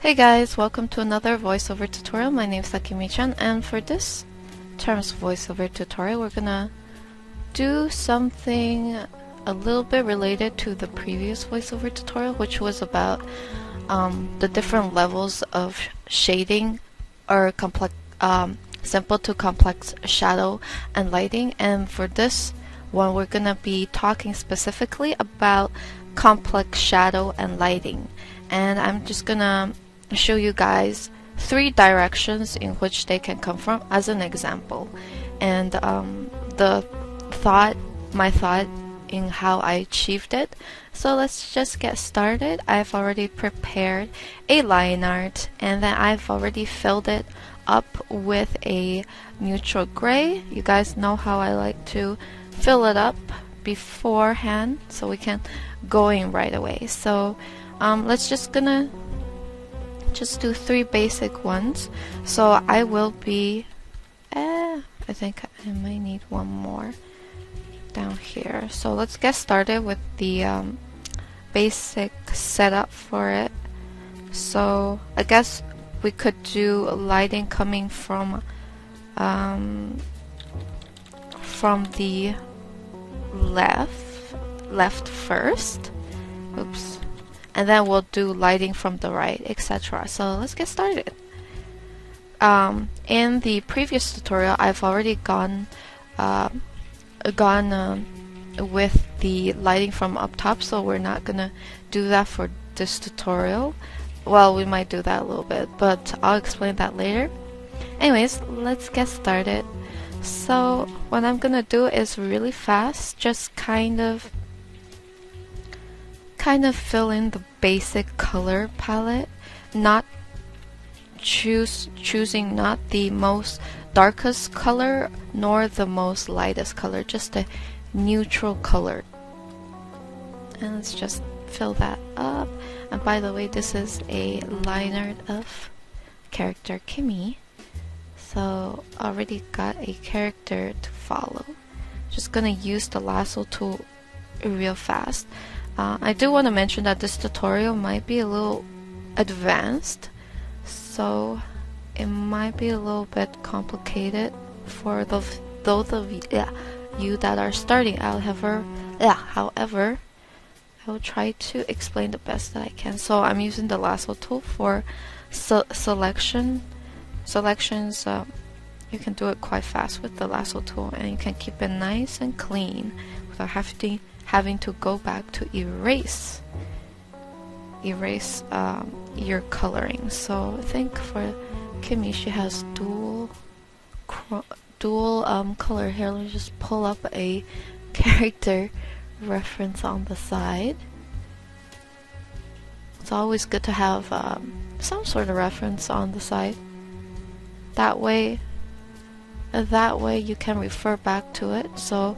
Hey guys, welcome to another voiceover tutorial. My name is Akemi-chan, and for this term's voiceover tutorial, we're gonna do something a little bit related to the previous voiceover tutorial, which was about the different levels of shading or simple to complex shadow and lighting. And for this one, we're gonna be talking specifically about complex shadow and lighting. And I'm just gonna show you guys 3 directions in which they can come from as an example, and my thought in how I achieved it. So let's just get started. I've already prepared a line art, and then I've already filled it up with a neutral gray. You guys know how I like to fill it up beforehand so we can go in right away. So let's just do 3 basic ones. So I will be I think I might need one more down here. So let's get started with the basic setup for it. So I guess we could do lighting coming from the left first. Oops. And then we'll do lighting from the right, etc. So let's get started. In the previous tutorial, I've already gone with the lighting from up top, so we're not gonna do that for this tutorial. Well, we might do that a little bit, but I'll explain that later. Anyways, let's get started. So what I'm gonna do is really fast, just kind of fill in the basic color palette, not choosing not the most darkest color nor the most lightest color, just a neutral color. And let's just fill that up. And by the way, this is a line art of character Kimi, so already got a character to follow. Just gonna use the lasso tool real fast. I do want to mention that this tutorial might be a little advanced, so it might be a little bit complicated for those of you that are starting out. However, I will try to explain the best that I can. So I'm using the lasso tool for selections. You can do it quite fast with the lasso tool, and you can keep it nice and clean without having to go back to erase your coloring. So I think for Kimi, she has dual color here. Let me just pull up a character reference on the side. It's always good to have some sort of reference on the side. That way you can refer back to it. So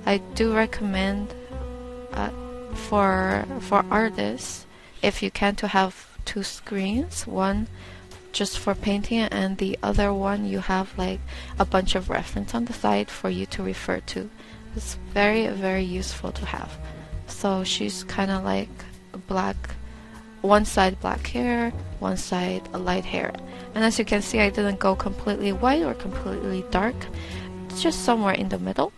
I do recommend for artists, if you can, to have 2 screens, one just for painting and the other one you have like a bunch of reference on the side for you to refer to. It's very, very useful to have. So she's kind of like black, one side black hair, one side light hair. And as you can see, I didn't go completely white or completely dark. It's just somewhere in the middle,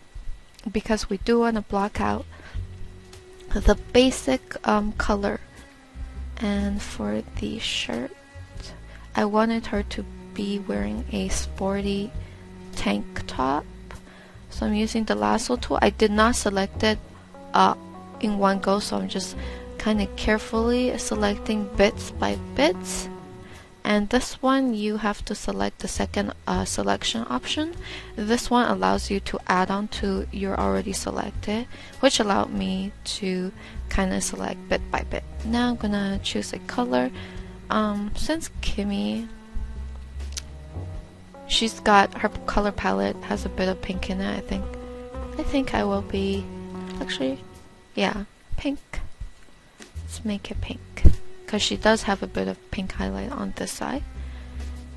because we do want to block out the basic color. And for the shirt, I wanted her to be wearing a sporty tank top, so I'm using the lasso tool. I did not select it in one go, so I'm just kind of carefully selecting bits by bits. And this one, you have to select the second selection option. This one allows you to add on to your already selected, which allowed me to kind of select bit by bit. Now I'm gonna choose a color. Since Kimi, she's got her color palette has a bit of pink in it, I think I will be actually, yeah, pink. Let's make it pink, because she does have a bit of pink highlight on this side,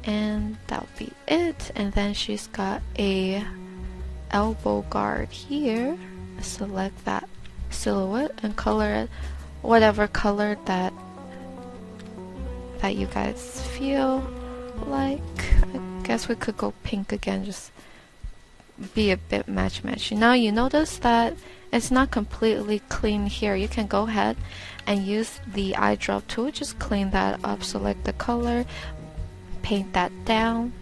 and that'll be it. And then she's got a elbow guard here. Select that silhouette and color it whatever color that that you guys feel like. I guess we could go pink again, just be a bit matchy. Now you notice that it's not completely clean here. You can go ahead and use the eyedrop tool, just clean that up, select the color, paint that down,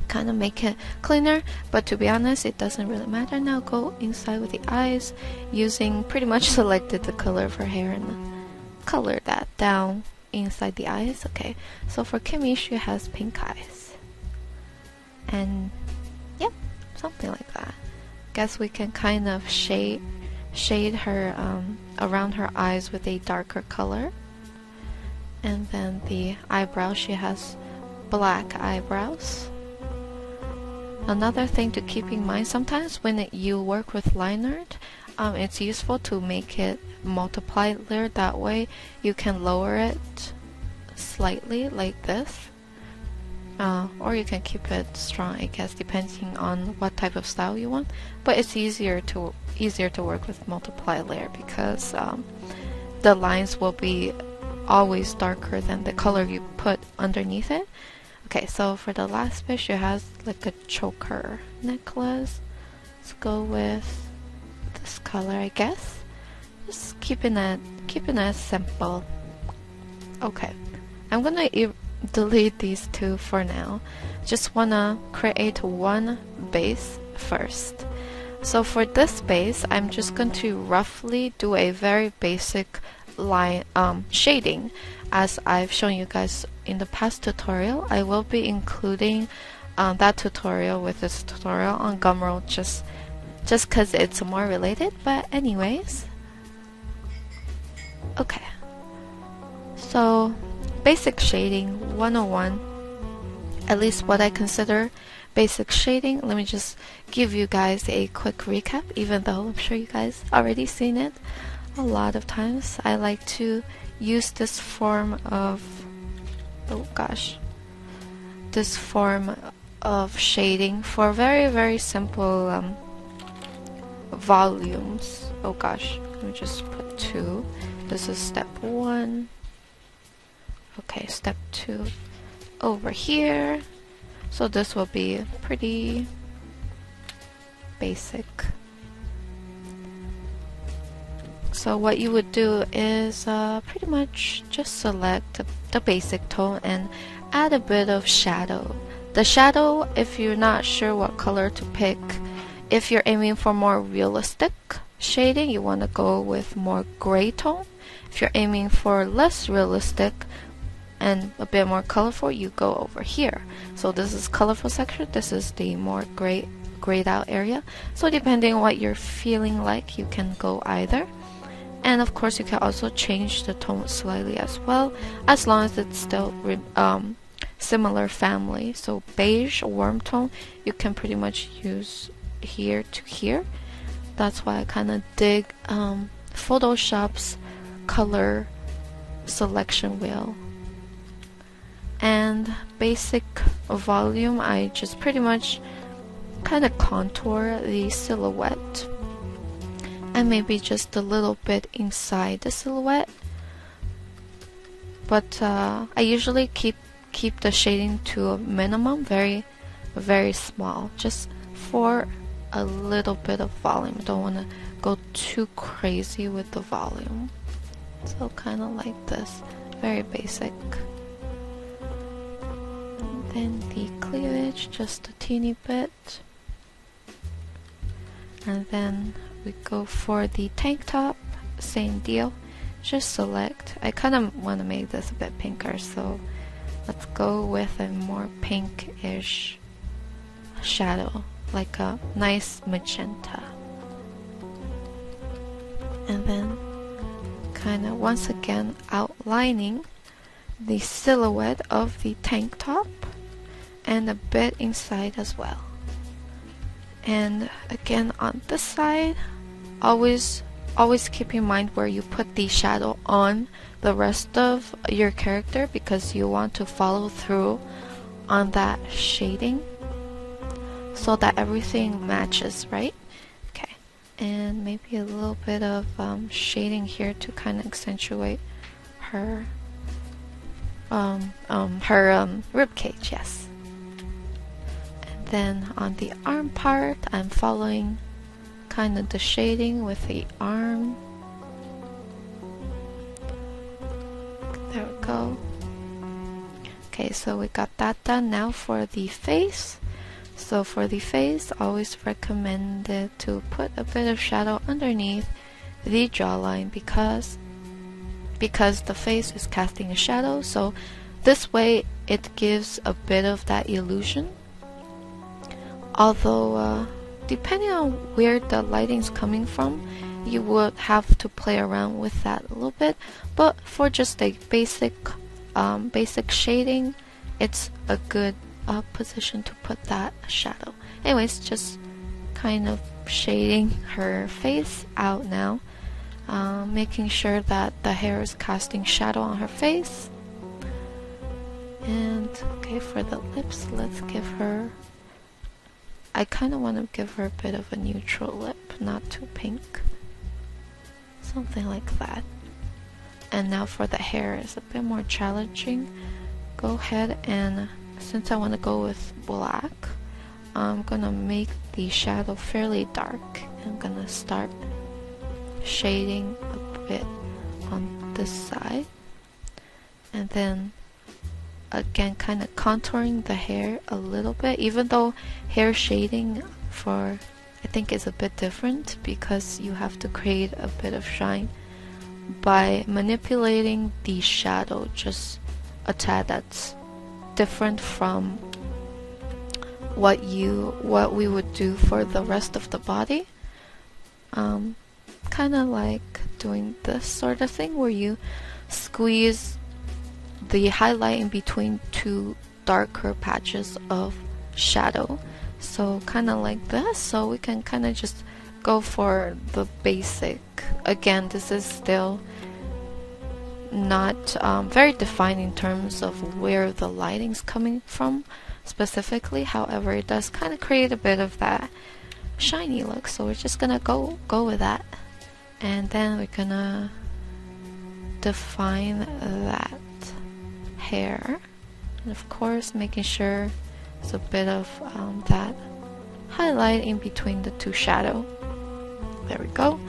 kind of make it cleaner. But to be honest, it doesn't really matter. Now go inside with the eyes, using pretty much selected the color of her hair and color that down inside the eyes. Okay, so for Kimmy, she has pink eyes, and yep, something like that. Guess we can kind of shade her around her eyes with a darker color. And then the eyebrows, she has black eyebrows. Another thing to keep in mind, sometimes when you work with line art, it's useful to make it multiply layer. That way you can lower it slightly like this, or you can keep it strong, I guess, depending on what type of style you want. But it's easier to work with multiply layer because the lines will be always darker than the color you put underneath it. Okay, so for the last bit, she has like a choker necklace. Let's go with this color, I guess. Just keeping it simple. Okay, I'm gonna delete these two for now. Just wanna create one base first. So for this base, I'm just going to roughly do a very basic line shading, as I've shown you guys in the past tutorial. I will be including that tutorial with this tutorial on Gumroad just because it's more related. But anyways, okay, so basic shading 101, at least what I consider basic shading. Let me just give you guys a quick recap, even though I'm sure you guys already seen it a lot of times. I like to use this form of shading for very simple volumes. Oh gosh, let me just put 2. This is step 1. Okay, step 2 over here. So this will be pretty basic. So what you would do is pretty much just select the basic tone and add a bit of shadow. The shadow, if you're not sure what color to pick, if you're aiming for more realistic shading, you want to go with more gray tone. If you're aiming for less realistic and a bit more colorful, you go over here. So this is colorful section, this is the more grayed out area. So depending on what you're feeling like, you can go either. And of course you can also change the tone slightly as well, as long as it's still similar family. So beige, warm tone, you can pretty much use here to here. That's why I kind of dig Photoshop's color selection wheel. And basic volume, I just pretty much kind of contour the silhouette and maybe just a little bit inside the silhouette. But I usually keep the shading to a minimum, very small, just for a little bit of volume. Don't want to go too crazy with the volume. So kind of like this, very basic. And then the cleavage, just a teeny bit. And then we go for the tank top, same deal. Just select. I kind of want to make this a bit pinker, so let's go with a more pinkish shadow, like a nice magenta. And then kind of once again outlining the silhouette of the tank top and a bit inside as well. And again on this side, always keep in mind where you put the shadow on the rest of your character, because you want to follow through on that shading so that everything matches, right? Okay, and maybe a little bit of shading here to kind of accentuate her her rib cage, yes. And then on the arm part, I'm following kind of the shading with the arm. There we go. Okay, so we got that done. Now for the face. So for the face, always recommended to put a bit of shadow underneath the jawline because the face is casting a shadow. So this way it gives a bit of that illusion. Although depending on where the lighting's coming from, you would have to play around with that a little bit. But for just a basic shading, it's a good position to put that shadow. Anyways, just kind of shading her face out now, making sure that the hair is casting shadow on her face. And okay, for the lips, let's give her, I kind of want to give her a bit of a neutral lip, not too pink, something like that. And now for the hair, is a bit more challenging. Go ahead and, since I want to go with black, I'm gonna make the shadow fairly dark. I'm gonna start shading a bit on this side, and then again kind of contouring the hair a little bit, even though hair shading for I think is a bit different because you have to create a bit of shine by manipulating the shadow just a tad. That's different from what we would do for the rest of the body. Kind of like doing this sort of thing where you squeeze the highlight in between two darker patches of shadow. So kind of like this. So we can kind of just go for the basic. Again, this is still not very defined in terms of where the lighting's coming from specifically. However, it does kind of create a bit of that shiny look. So we're just gonna go with that, and then we're gonna define that hair, and of course making sure there's a bit of that highlight in between the two shadow. There we go.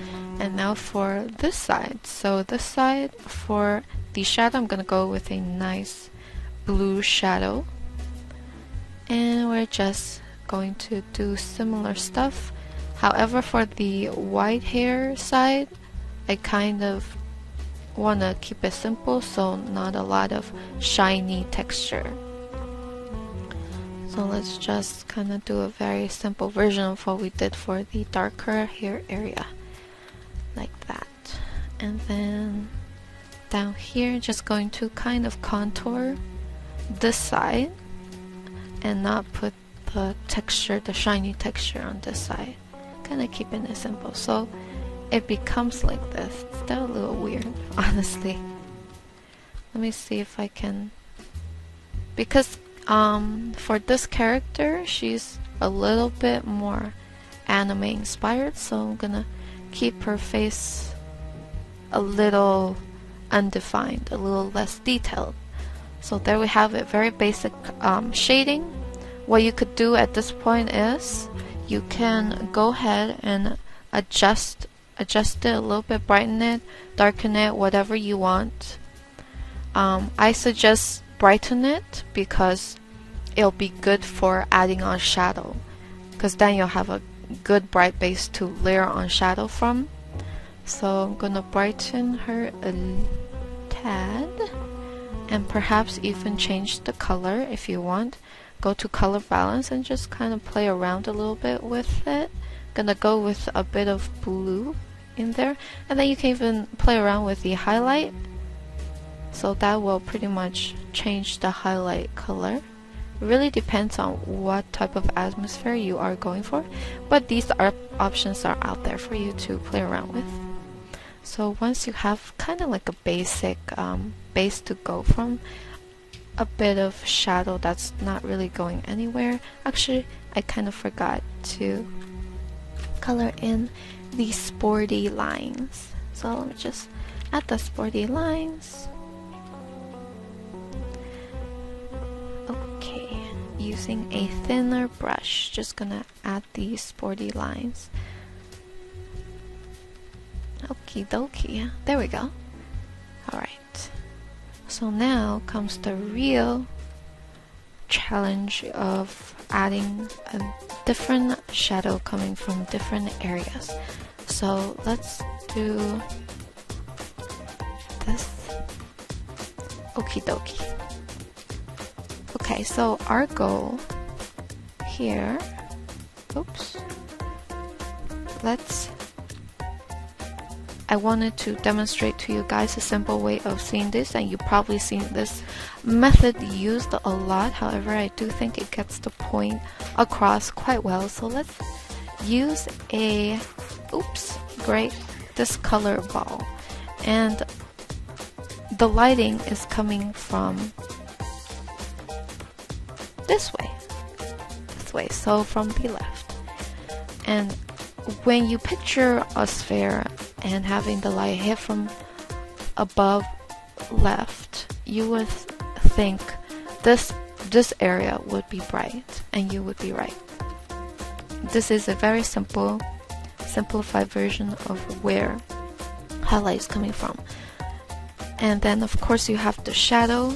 And now for this side. So this side, for the shadow, I'm gonna go with a nice blue shadow, and we're just going to do similar stuff. However, for the white hair side, I kind of want to keep it simple, so not a lot of shiny texture. So let's just kind of do a very simple version of what we did for the darker hair area, like that. And then down here, just going to kind of contour this side and not put the texture, the shiny texture on this side. Kind of keeping it simple. So it becomes like this. It's still a little weird, honestly. Let me see if I can, because for this character, she's a little bit more anime inspired, so I'm gonna keep her face a little undefined, a little less detailed. So there we have it, very basic shading. What you could do at this point is you can go ahead and adjust it a little bit, brighten it, darken it, whatever you want. I suggest brighten it because it'll be good for adding on shadow, because then you'll have a good bright base to layer on shadow from. So I'm gonna brighten her a tad, and perhaps even change the color if you want. Go to color balance and just kind of play around a little bit with it. Gonna go with a bit of blue in there, and then you can even play around with the highlight, so that will pretty much change the highlight color. It really depends on what type of atmosphere you are going for, but these options are out there for you to play around with. So once you have kind of like a basic base to go from, a bit of shadow that's not really going anywhere. Actually, I kind of forgot to color in the sporty lines, so let me just add the sporty lines. using a thinner brush. Just gonna add these sporty lines. Okie dokie. There we go. Alright. So now comes the real challenge of adding a different shadow coming from different areas. So let's do this. Okie dokie. Okay, so our goal here, oops, I wanted to demonstrate to you guys a simple way of seeing this, and you've probably seen this method used a lot. However, I do think it gets the point across quite well. So let's use a, this color ball, and the lighting is coming from this way, so from the left. And when you picture a sphere and having the light hit from above left, you would think this area would be bright, and you would be right. This is a very simplified version of where highlight is coming from. And then of course you have the shadow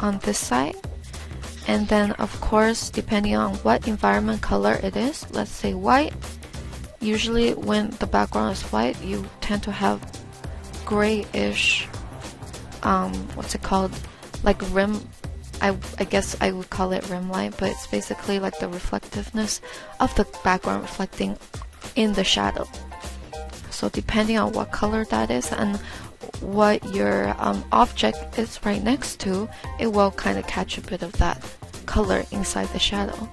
on this side, and then of course depending on what environment color it is, let's say white. Usually when the background is white, you tend to have grayish, what's it called, like rim, I guess I would call it rim light, but it's basically like the reflectiveness of the background reflecting in the shadow. So depending on what color that is and what your object is right next to, it will kind of catch a bit of that color inside the shadow.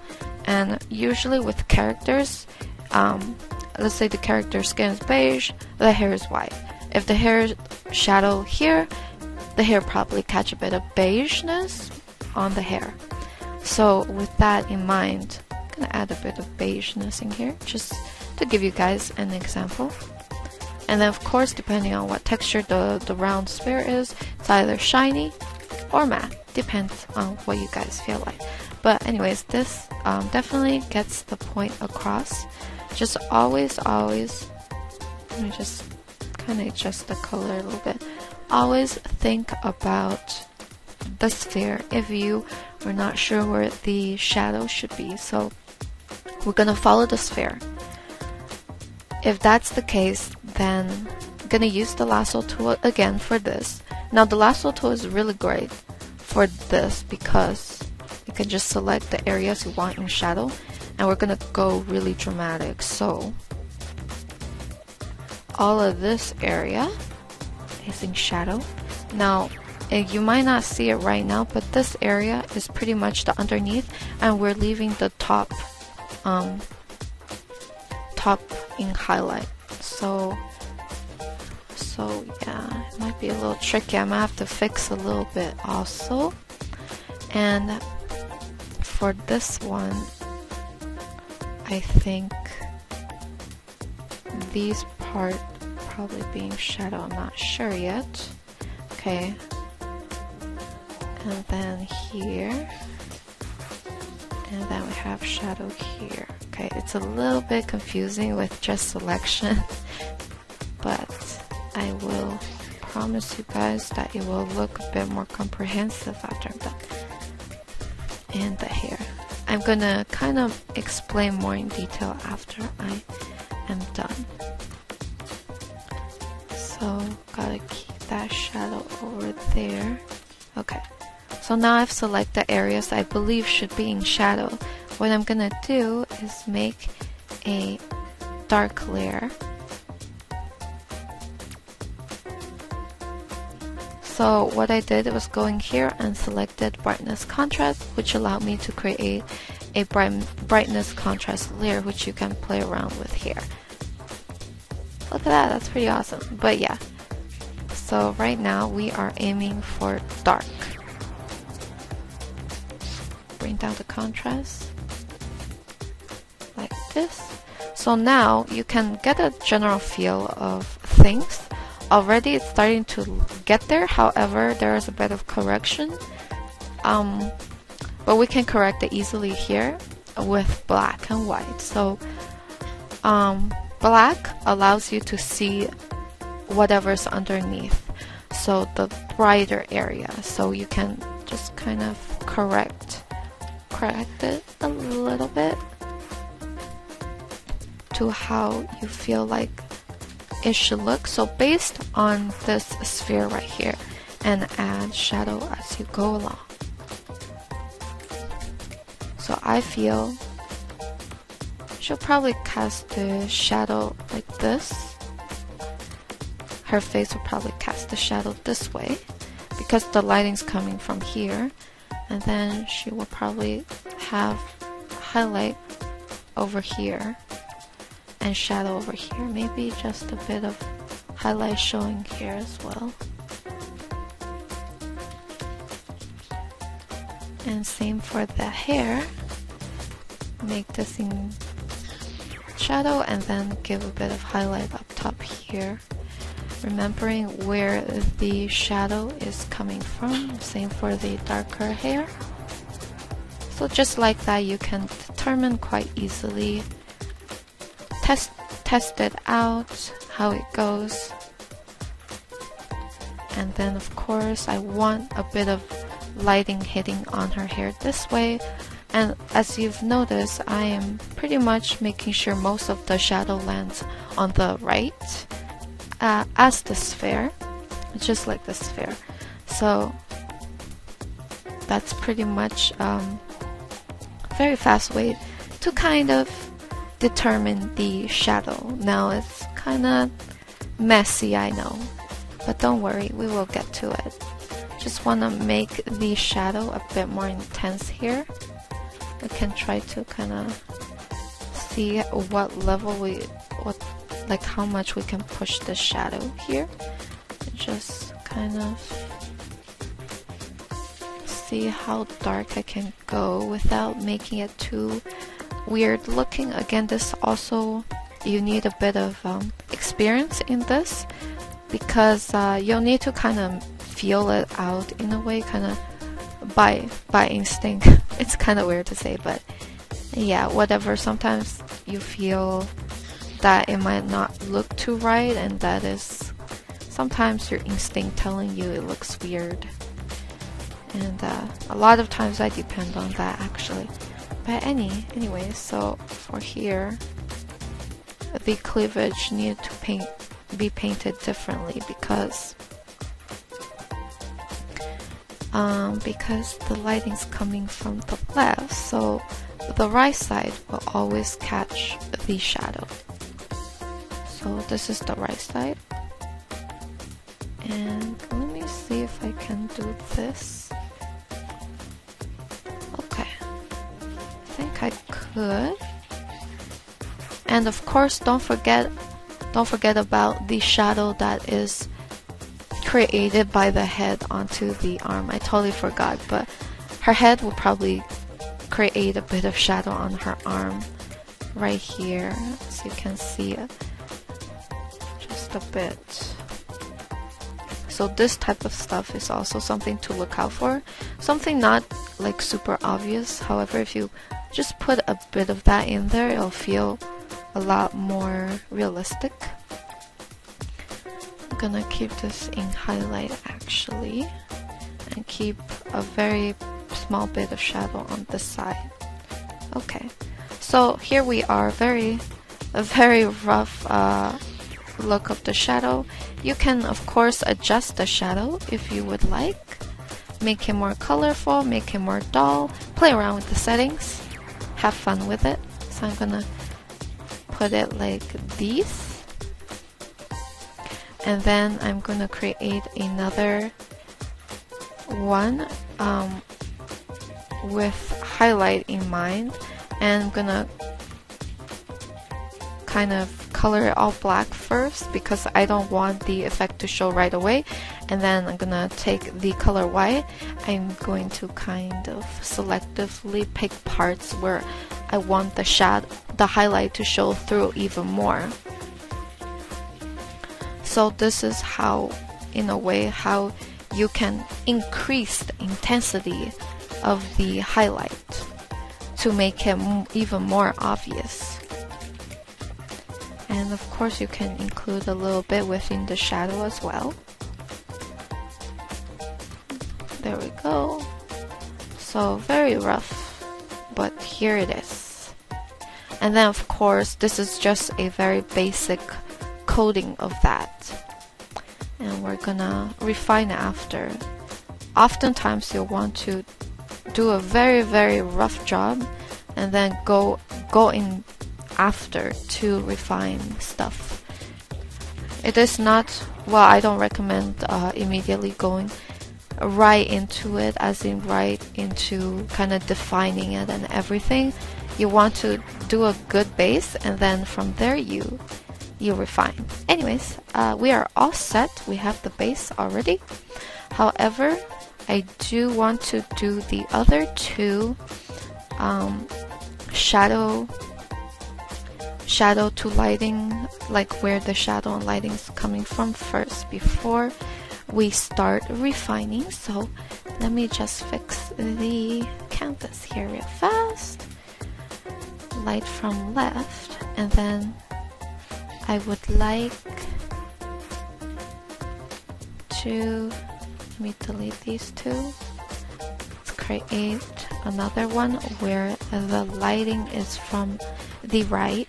And usually with characters, let's say the character's skin is beige, the hair is white. If the hair shadow here, the hair probably catch a bit of beigeness on the hair. So with that in mind, I'm gonna add a bit of beigeness in here just to give you guys an example. And then of course, depending on what texture the round sphere is, it's either shiny or matte. Depends on what you guys feel like. But anyways, this definitely gets the point across. Just always, let me just kind of adjust the color a little bit. Always think about the sphere if you were not sure where the shadow should be. So we're gonna follow the sphere. If that's the case, then I'm gonna use the lasso tool again for this. Now the lasso tool is really great for this because you can just select the areas you want in shadow, and we're gonna go really dramatic. So all of this area is in shadow. Now you might not see it right now, but this area is pretty much the underneath, and we're leaving the top in highlight. So yeah, it might be a little tricky. I might have to fix a little bit also. And for this one, I think these part probably being shadow, I'm not sure yet. Okay, and then here, and then we have shadow here. Okay, it's a little bit confusing with just selection, but I will promise you guys that it will look a bit more comprehensive after I'm done. And the hair, I'm gonna kind of explain more in detail after I am done. So gotta keep that shadow over there. Okay, so now I've selected areas I believe should be in shadow. What I'm gonna do is make a dark layer. So what I did was going here and selected brightness contrast, which allowed me to create a brightness contrast layer, which you can play around with here. Look at that, that's pretty awesome. But yeah, so right now we are aiming for dark. Bring down the contrast like this. So now you can get a general feel of things. Already it's starting to get there, however there is a bit of correction. but we can correct it easily here with black and white. So black allows you to see whatever's underneath, so the brighter area, so you can just kind of correct it a little bit to how you feel like it should look. So based on this sphere right here, and add shadow as you go along. So I feel she'll probably cast the shadow like this. Her face will probably cast the shadow this way because the lighting's coming from here, and then she will probably have highlight over here and shadow over here, maybe just a bit of highlight showing here as well. And same for the hair, make this in shadow and then give a bit of highlight up top here, remembering where the shadow is coming from. Same for the darker hair. So just like that, you can determine quite easily, test it out, how it goes. And then of course I want a bit of lighting hitting on her hair this way, and as you've noticed, I am pretty much making sure most of the shadow lands on the right as the sphere, just like the sphere. So that's pretty much very fast way to kind of determine the shadow. Now it's kind of messy, I know, but don't worry, we will get to it. Just want to make the shadow a bit more intense here. We can try to kind of see what level like how much we can push the shadow here. Just kind of see how dark I can go without making it too weird looking. Again, this also, you need a bit of experience in this, because you'll need to kind of feel it out in a way, kind of by instinct. It's kind of weird to say, but yeah, whatever. Sometimes you feel that it might not look too right, and that is sometimes your instinct telling you it looks weird. And a lot of times I depend on that actually. But anyway, so for here, the cleavage needed to be painted differently because the lighting's coming from the left, so the right side will always catch the shadow. So this is the right side, and let me see if I can do this. Okay, I think I could. And of course, don't forget about the shadow that is created by the head onto the arm. I totally forgot, but her head will probably create a bit of shadow on her arm right here, so you can see it just a bit. So this type of stuff is also something to look out for. Something not like super obvious, however, if you just put a bit of that in there, it'll feel a lot more realistic. I'm gonna keep this in highlight actually, and keep a very small bit of shadow on this side. Okay, so here we are, a very rough look of the shadow. You can of course adjust the shadow if you would like, make it more colorful, make it more dull, play around with the settings, have fun with it. So I'm gonna put it like these. And then I'm gonna create another one with highlight in mind, and I'm gonna kind of color it all black first because I don't want the effect to show right away. And then I'm gonna take the color white. I'm going to kind of selectively pick parts where I want the highlight to show through even more. So this is how, in a way, how you can increase the intensity of the highlight to make it even more obvious. And of course you can include a little bit within the shadow as well. There we go. So very rough, but here it is. And then of course this is just a very basic coating of that. And we're gonna refine it after. Oftentimes you'll want to do a very rough job and then go in after to refine stuff. It is not, well, I don't recommend immediately going right into it, as in right into kind of defining it and everything. You want to do a good base and then from there you refine. Anyways, we are all set. We have the base already. However, I do want to do the other two shadow to lighting, like where the shadow and lighting is coming from first before we start refining. So let me just fix the canvas here real fast. Light from left, and then I would like to, let me delete these two. Let's create another one where the lighting is from the right.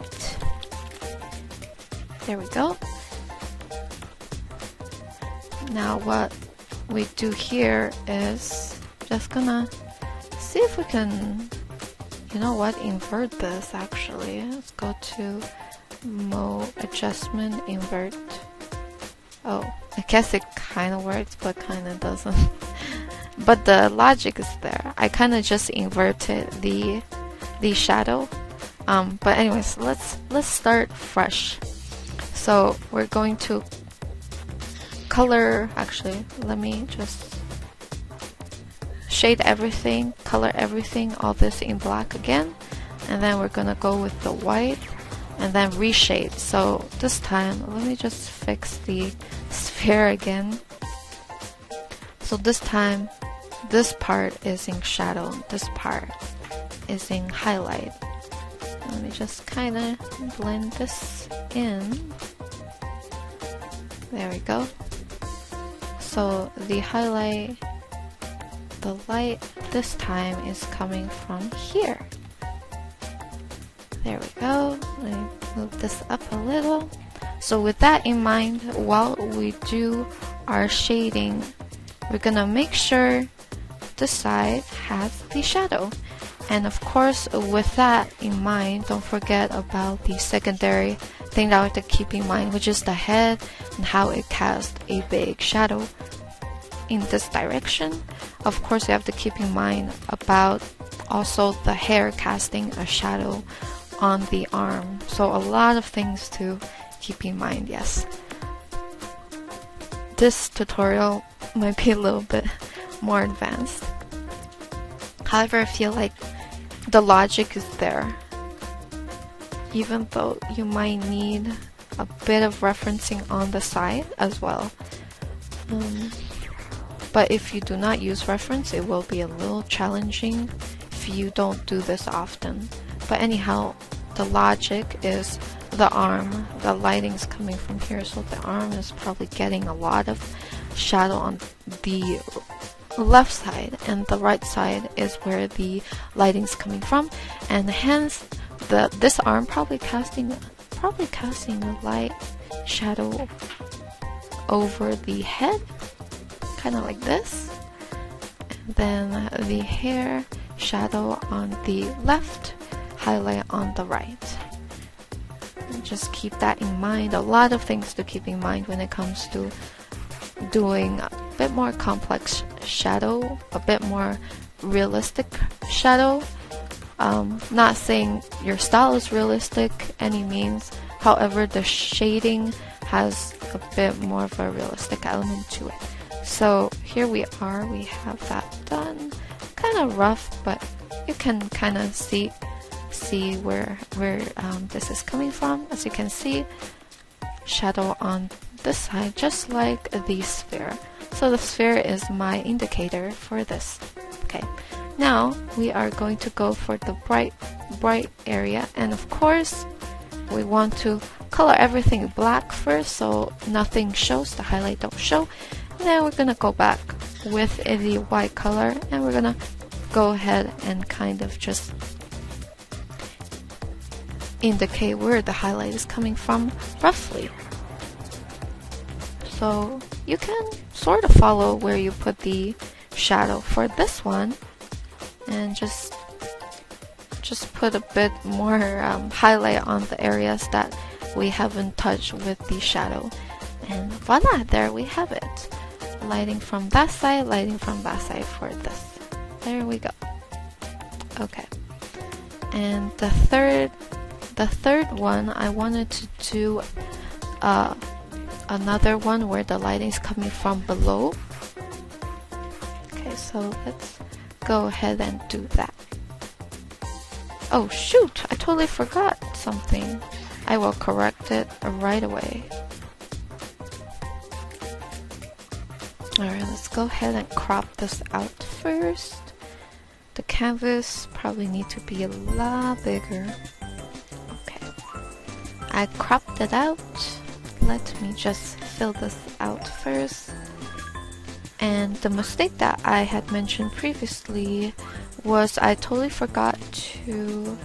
There we go. Now what we do here is just gonna see if we can, you know what, invert this actually. Let's go to mode adjustment, invert. Oh, I guess it kind of works but kind of doesn't. But the logic is there. I kind of just inverted the shadow. But anyways, let's start fresh. So we're going to color, actually let me just shade everything, color everything, all this in black again, and then we're gonna go with the white and then reshade. So this time let me just fix the sphere again. So this time this part is in shadow, this part is in highlight. Let me just kind of blend this in. There we go. So the highlight, the light this time is coming from here. There we go. Let me move this up a little. So with that in mind, while we do our shading, we're gonna make sure the side has the shadow. And of course, with that in mind, don't forget about the secondary thing that we have to keep in mind, which is the head and how it casts a big shadow in this direction. Of course, you have to keep in mind about also the hair casting a shadow on the arm. So a lot of things to keep in mind, yes. This tutorial might be a little bit more advanced. However, I feel like the logic is there. Even though you might need a bit of referencing on the side as well. But if you do not use reference, it will be a little challenging if you don't do this often. But anyhow, the logic is the arm, the lighting's coming from here, so the arm is probably getting a lot of shadow on the left side, and the right side is where the lighting's coming from, and hence this arm probably casting a light shadow over the head, kind of like this, and then the hair shadow on the left, highlight on the right. And just keep that in mind. A lot of things to keep in mind when it comes to doing a bit more complex shadow, a bit more realistic shadow. Not saying your style is realistic any means, however the shading has a bit more of a realistic element to it. So here we are, we have that done. Kind of rough, but you can kind of see where this is coming from. As you can see, shadow on this side, just like the sphere. So the sphere is my indicator for this. Okay, now we are going to go for the bright area, and of course we want to color everything black first so nothing shows, the highlight don't show. And then we're gonna go back with the white color, and we're gonna go ahead and kind of just indicate where the highlight is coming from roughly. So you can sort of follow where you put the shadow for this one, and just put a bit more highlight on the areas that we haven't touched with the shadow. And voila, there we have it. Lighting from that side, lighting from that side for this. There we go. Okay. And the third one, I wanted to do another one where the lighting is coming from below. Okay, so let's go ahead and do that. Oh shoot, I totally forgot something. I will correct it right away. Alright, let's go ahead and crop this out first. The canvas probably need to be a lot bigger. Okay, I cropped it out. Let me just fill this out first. And the mistake that I had mentioned previously was I totally forgot to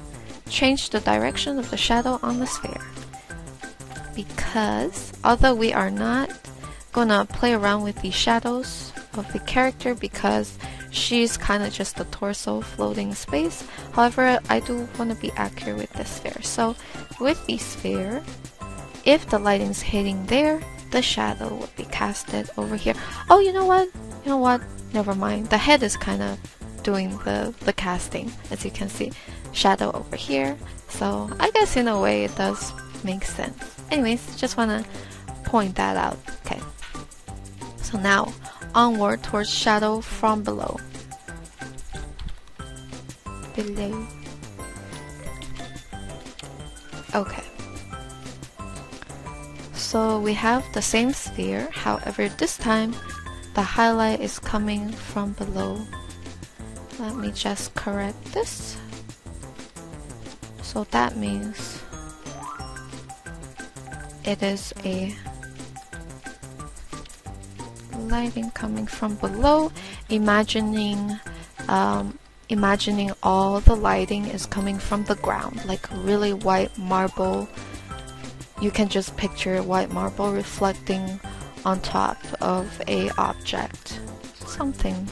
change the direction of the shadow on the sphere. Because although we are not gonna play around with the shadows of the character because she's kind of just a torso floating in space, however, I do want to be accurate with the sphere. So with the sphere, if the lighting's hitting there, the shadow would be casted over here. Oh, you know what? Never mind. The head is kind of doing the casting, as you can see. Shadow over here. So I guess in a way it does make sense. Anyways, just want to point that out. Okay. So now, onward towards shadow from below. Below. Okay. So we have the same sphere, however this time the highlight is coming from below. Let me just correct this. So that means it is a lighting coming from below, imagining all the lighting is coming from the ground, like really white marble. You can just picture white marble reflecting on top of a object, something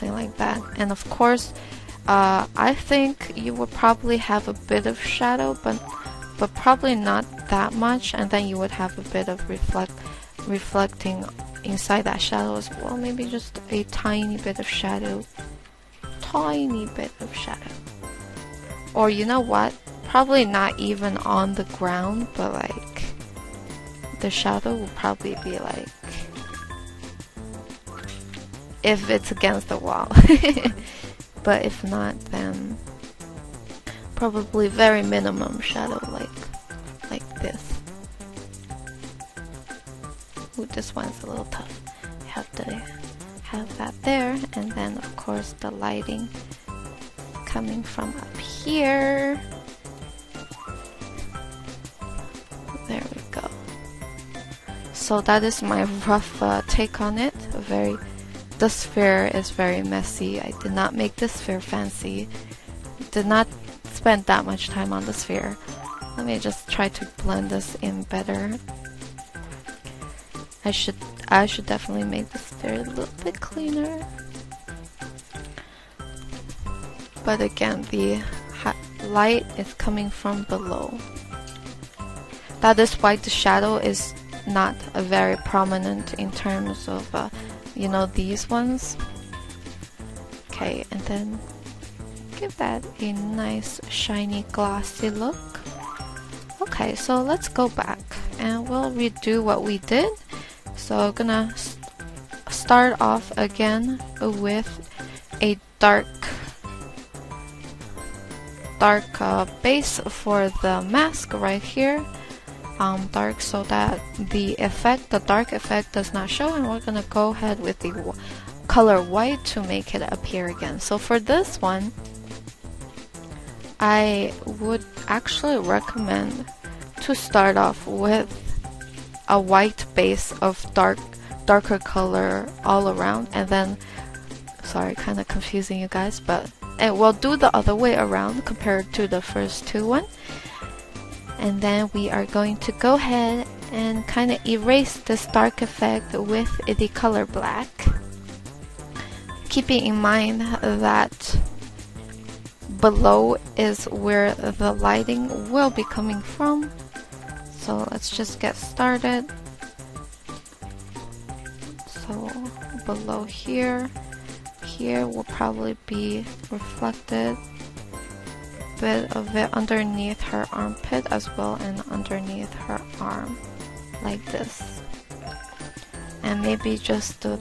like that. And of course, I think you would probably have a bit of shadow, but probably not that much, and then you would have a bit of reflecting inside that shadow as well. Maybe just a tiny bit of shadow. Or you know what? Probably not even on the ground, but like the shadow will probably be like if it's against the wall. But if not, then probably very minimum shadow, like this. Ooh, this one's a little tough. You have to have that there, and then of course the lighting coming from up here. There we go. So that is my rough take on it. The sphere is very messy. I did not make this sphere fancy. Did not spend that much time on the sphere. Let me just try to blend this in better. I should definitely make the sphere a little bit cleaner. But again, the light is coming from below. That is why the shadow is not very prominent in terms of you know, these ones. Okay, and then give that a nice shiny glossy look. Okay, so let's go back and we'll redo what we did. So I'm gonna start off again with a dark base for the mask right here. Dark so that the dark effect does not show, and we're gonna go ahead with the color white to make it appear again. So for this one, I would actually recommend to start off with a white base of darker color all around, and then, sorry, kind of confusing you guys, but we'll do the other way around compared to the first two one. And then we are going to go ahead and kind of erase this dark effect with the color black, keeping in mind that below is where the lighting will be coming from. So let's just get started. So below here will probably be reflected, a bit of it underneath her armpit as well, and underneath her arm, like this. And maybe just a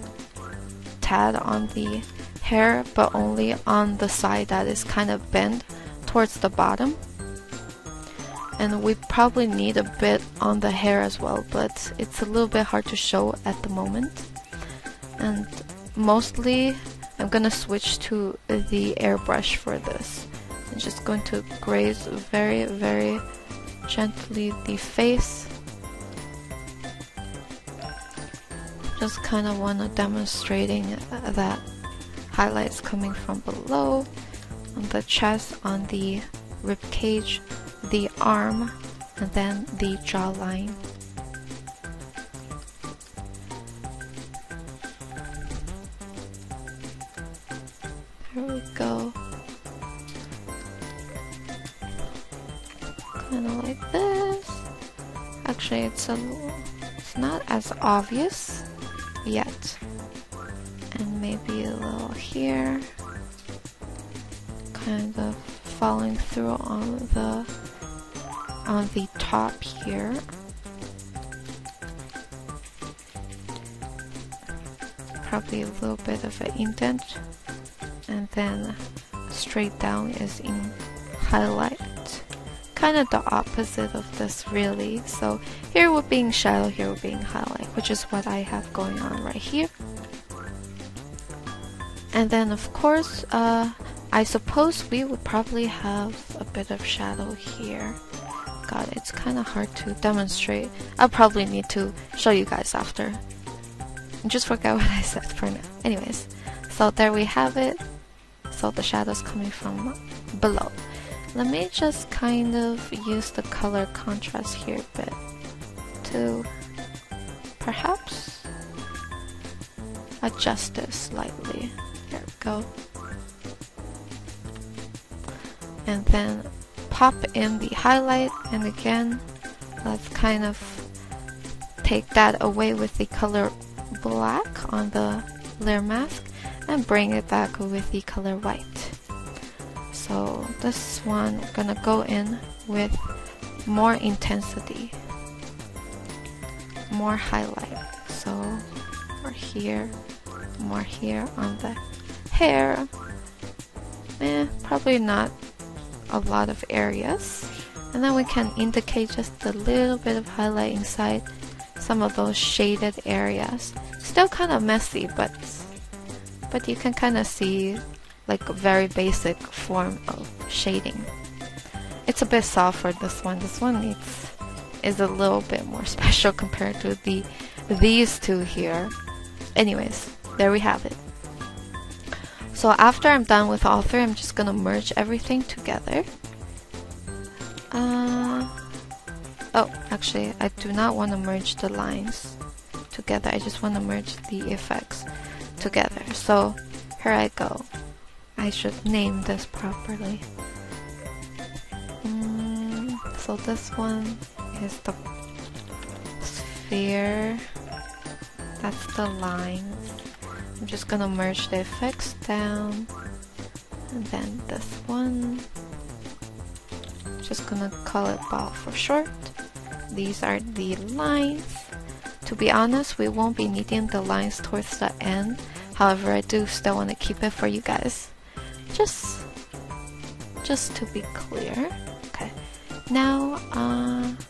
tad on the hair, but only on the side that is kind of bent towards the bottom. And we probably need a bit on the hair as well, but it's a little bit hard to show at the moment. And mostly I'm gonna switch to the airbrush for this. I'm just going to graze very, very gently the face. Just kind of want to demonstrating that highlights coming from below, on the chest, on the rib cage, the arm, and then the jawline. There we go. Kind of like this. Actually, it's not as obvious yet. And maybe a little here, kind of following through on the top here. Probably a little bit of an indent, and then straight down is in highlight. Kind of the opposite of this, really. So here we're being shadow, here we're being highlight, which is what I have going on right here. And then of course, I suppose we would probably have a bit of shadow here. God, it's kind of hard to demonstrate. I'll probably need to show you guys after. Just forget what I said for now. Anyways, so there we have it. So the shadows coming from below. Let me just kind of use the color contrast here a bit to perhaps adjust this slightly. There we go. And then pop in the highlight, and again, let's kind of take that away with the color black on the layer mask and bring it back with the color white. So this one, we're gonna go in with more intensity, more highlight. So more here on the hair. Probably not a lot of areas. And then we can indicate just a little bit of highlight inside some of those shaded areas. Still kind of messy, but you can kind of see like a very basic form of shading. It's a bit soft for this one. This one is a little bit more special compared to these two here. Anyways, there we have it. So after I'm done with all three, I'm just gonna merge everything together. Oh, actually, I do not want to merge the lines together. I just want to merge the effects together. So here I go. I should name this properly. So this one is the sphere. That's the lines. I'm just gonna merge the effects down. And then this one. Just gonna call it ball for short. These are the lines. To be honest, we won't be needing the lines towards the end. However, I do still want to keep it for you guys. Just to be clear. Okay. Now,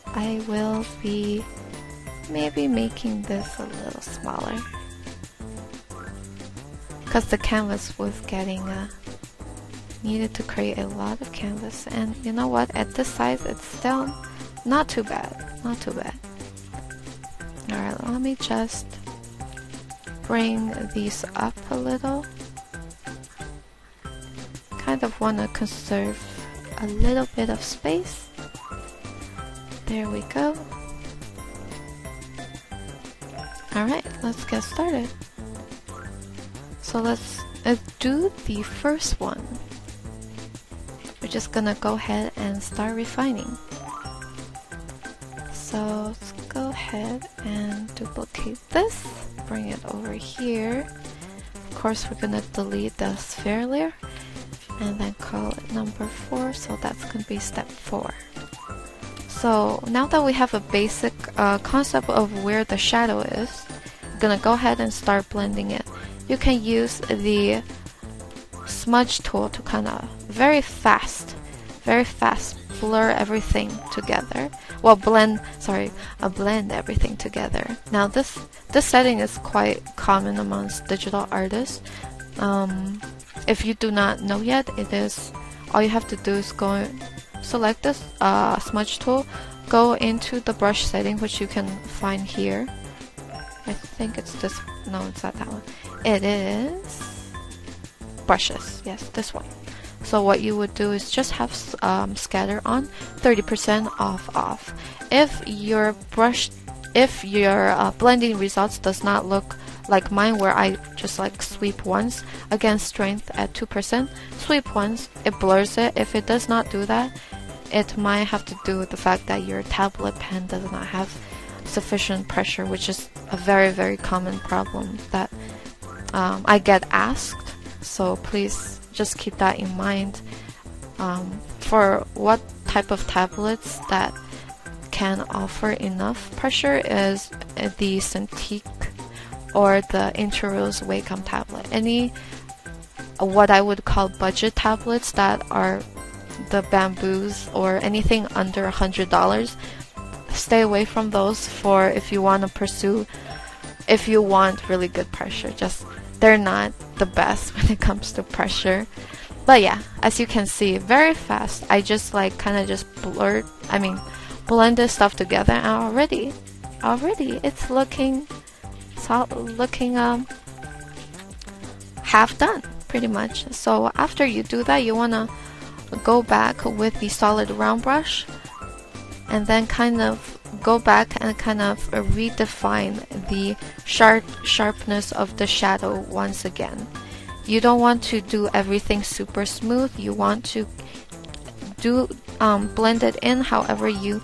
I will be maybe making this a little smaller. because the canvas was getting needed to create a lot of canvas. And you know what, at this size it's still not too bad, not too bad. Alright, let me just bring these up a little. Kind of want to conserve a little bit of space. There we go. Alright, let's get started. So let's do the first one. We're just gonna go ahead and start refining. So let's go ahead and duplicate this, bring it over here. Of course, we're gonna delete the sphere layer and then call it number 4, so that's gonna be step 4. So now that we have a basic concept of where the shadow is, we're gonna go ahead and start blending it. You can use the smudge tool to kind of very fast blur everything together. Well, blend everything together. Now this setting is quite common amongst digital artists. If you do not know yet, it is all you have to do is go select this smudge tool, go into the brush setting, which you can find here. I think it's this. No, it's not that one. It is brushes. Yes, this one. So what you would do is just have scatter on, 30% off. If your blending results does not look like mine, where I just like sweep once, again strength at 2%, sweep once, it blurs it. If it does not do that, it might have to do with the fact that your tablet pen does not have sufficient pressure, which is a very common problem that I get asked. So please just keep that in mind. For what type of tablets that can offer enough pressure is the Cintiq or the Intuos Wacom tablet. Any what I would call budget tablets that are the Bamboos or anything under $100, stay away from those for if you want to pursue, if you want really good pressure. Just they're not the best when it comes to pressure. But yeah, as you can see, very fast. I just like kind of just blend this stuff together, and already it's looking half done pretty much. So after you do that, you want to go back with the solid round brush and then kind of go back and kind of redefine the sharpness of the shadow once again. You don't want to do everything super smooth. You want to do blend it in however you,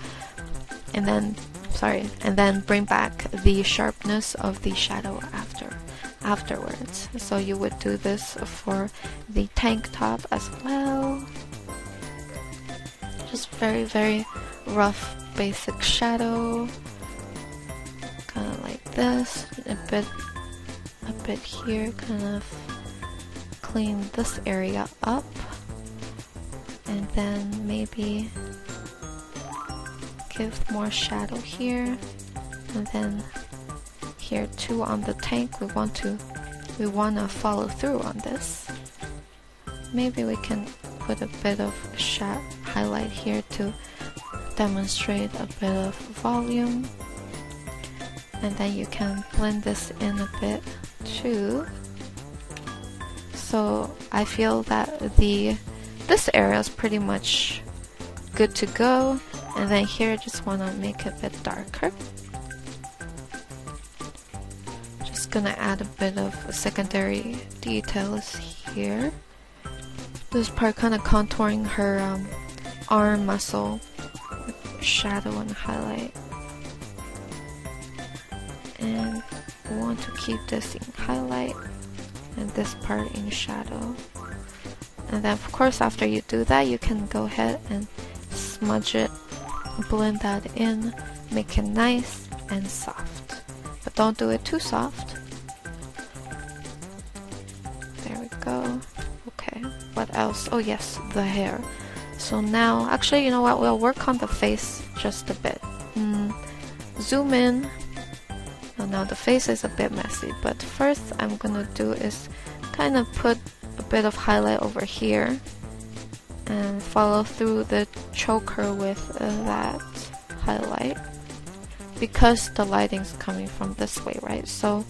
and then bring back the sharpness of the shadow afterwards. So you would do this for the tank top as well. Just very rough basic shadow, kind of like this. A bit here, kind of clean this area up, and then maybe give more shadow here, and then here too on the tank. We want to follow through on this. Maybe we can put a bit of highlight here to demonstrate a bit of volume, and then you can blend this in a bit too. So I feel that this area is pretty much good to go, and then here I just want to make it a bit darker. Just gonna add a bit of secondary details here. This part kind of contouring her arm muscle with shadow and highlight, and we want to keep this in highlight and this part in shadow. And then of course after you do that, you can go ahead and smudge it, blend that in, make it nice and soft, but don't do it too soft. There we go. Okay, what else? Oh yes, the hair. So now, actually, you know what, we'll work on the face just a bit. Zoom in. Oh, now the face is a bit messy, but first I'm gonna do is kind of put a bit of highlight over here and follow through the choker with that highlight, because the lighting's coming from this way, right? So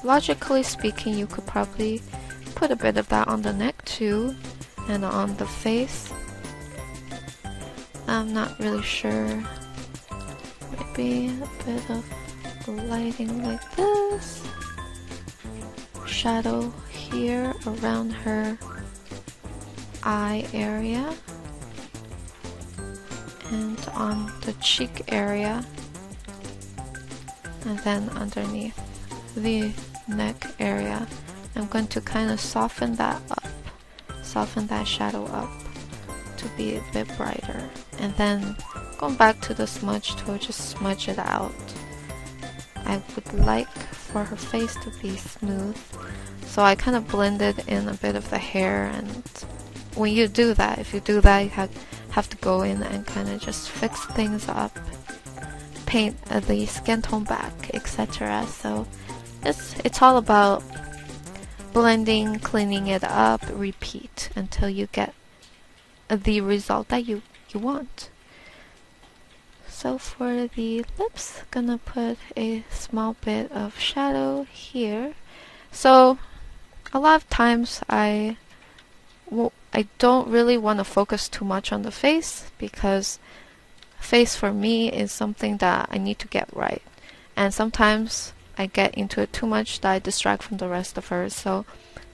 logically speaking, you could probably put a bit of that on the neck too, and on the face. I'm not really sure. Maybe a bit of lighting like this. Shadow here around her eye area. And on the cheek area. And then underneath the neck area. I'm going to kind of soften that up. Soften that shadow up to be a bit brighter. And then going back to the smudge tool, just smudge it out. I would like for her face to be smooth, so I kind of blended in a bit of the hair. And when you do that, if you do that, you have to go in and kind of just fix things up, paint the skin tone back, etc. So it's all about blending, cleaning it up, repeat until you get the result that you want. So for the lips, gonna put a small bit of shadow here. So a lot of times I don't really want to focus too much on the face, because face for me is something that I need to get right, and sometimes I get into it too much that I distract from the rest of her. So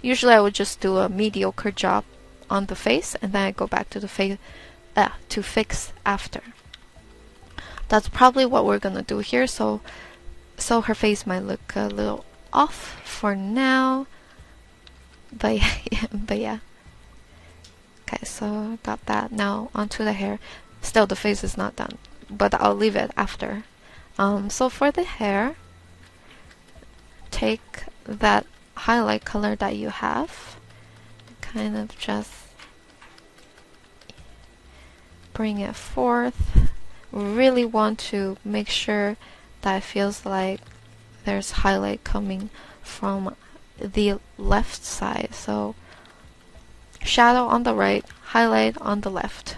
usually I would just do a mediocre job on the face, and then I go back to the face to fix after. That's probably what we're gonna do here. So her face might look a little off for now, but yeah. Okay, so got that. Now onto the hair. Still, the face is not done, but I'll leave it after. So for the hair, take that highlight color that you have, kind of just bring it forth. Really want to make sure that it feels like there's highlight coming from the left side. So shadow on the right, highlight on the left.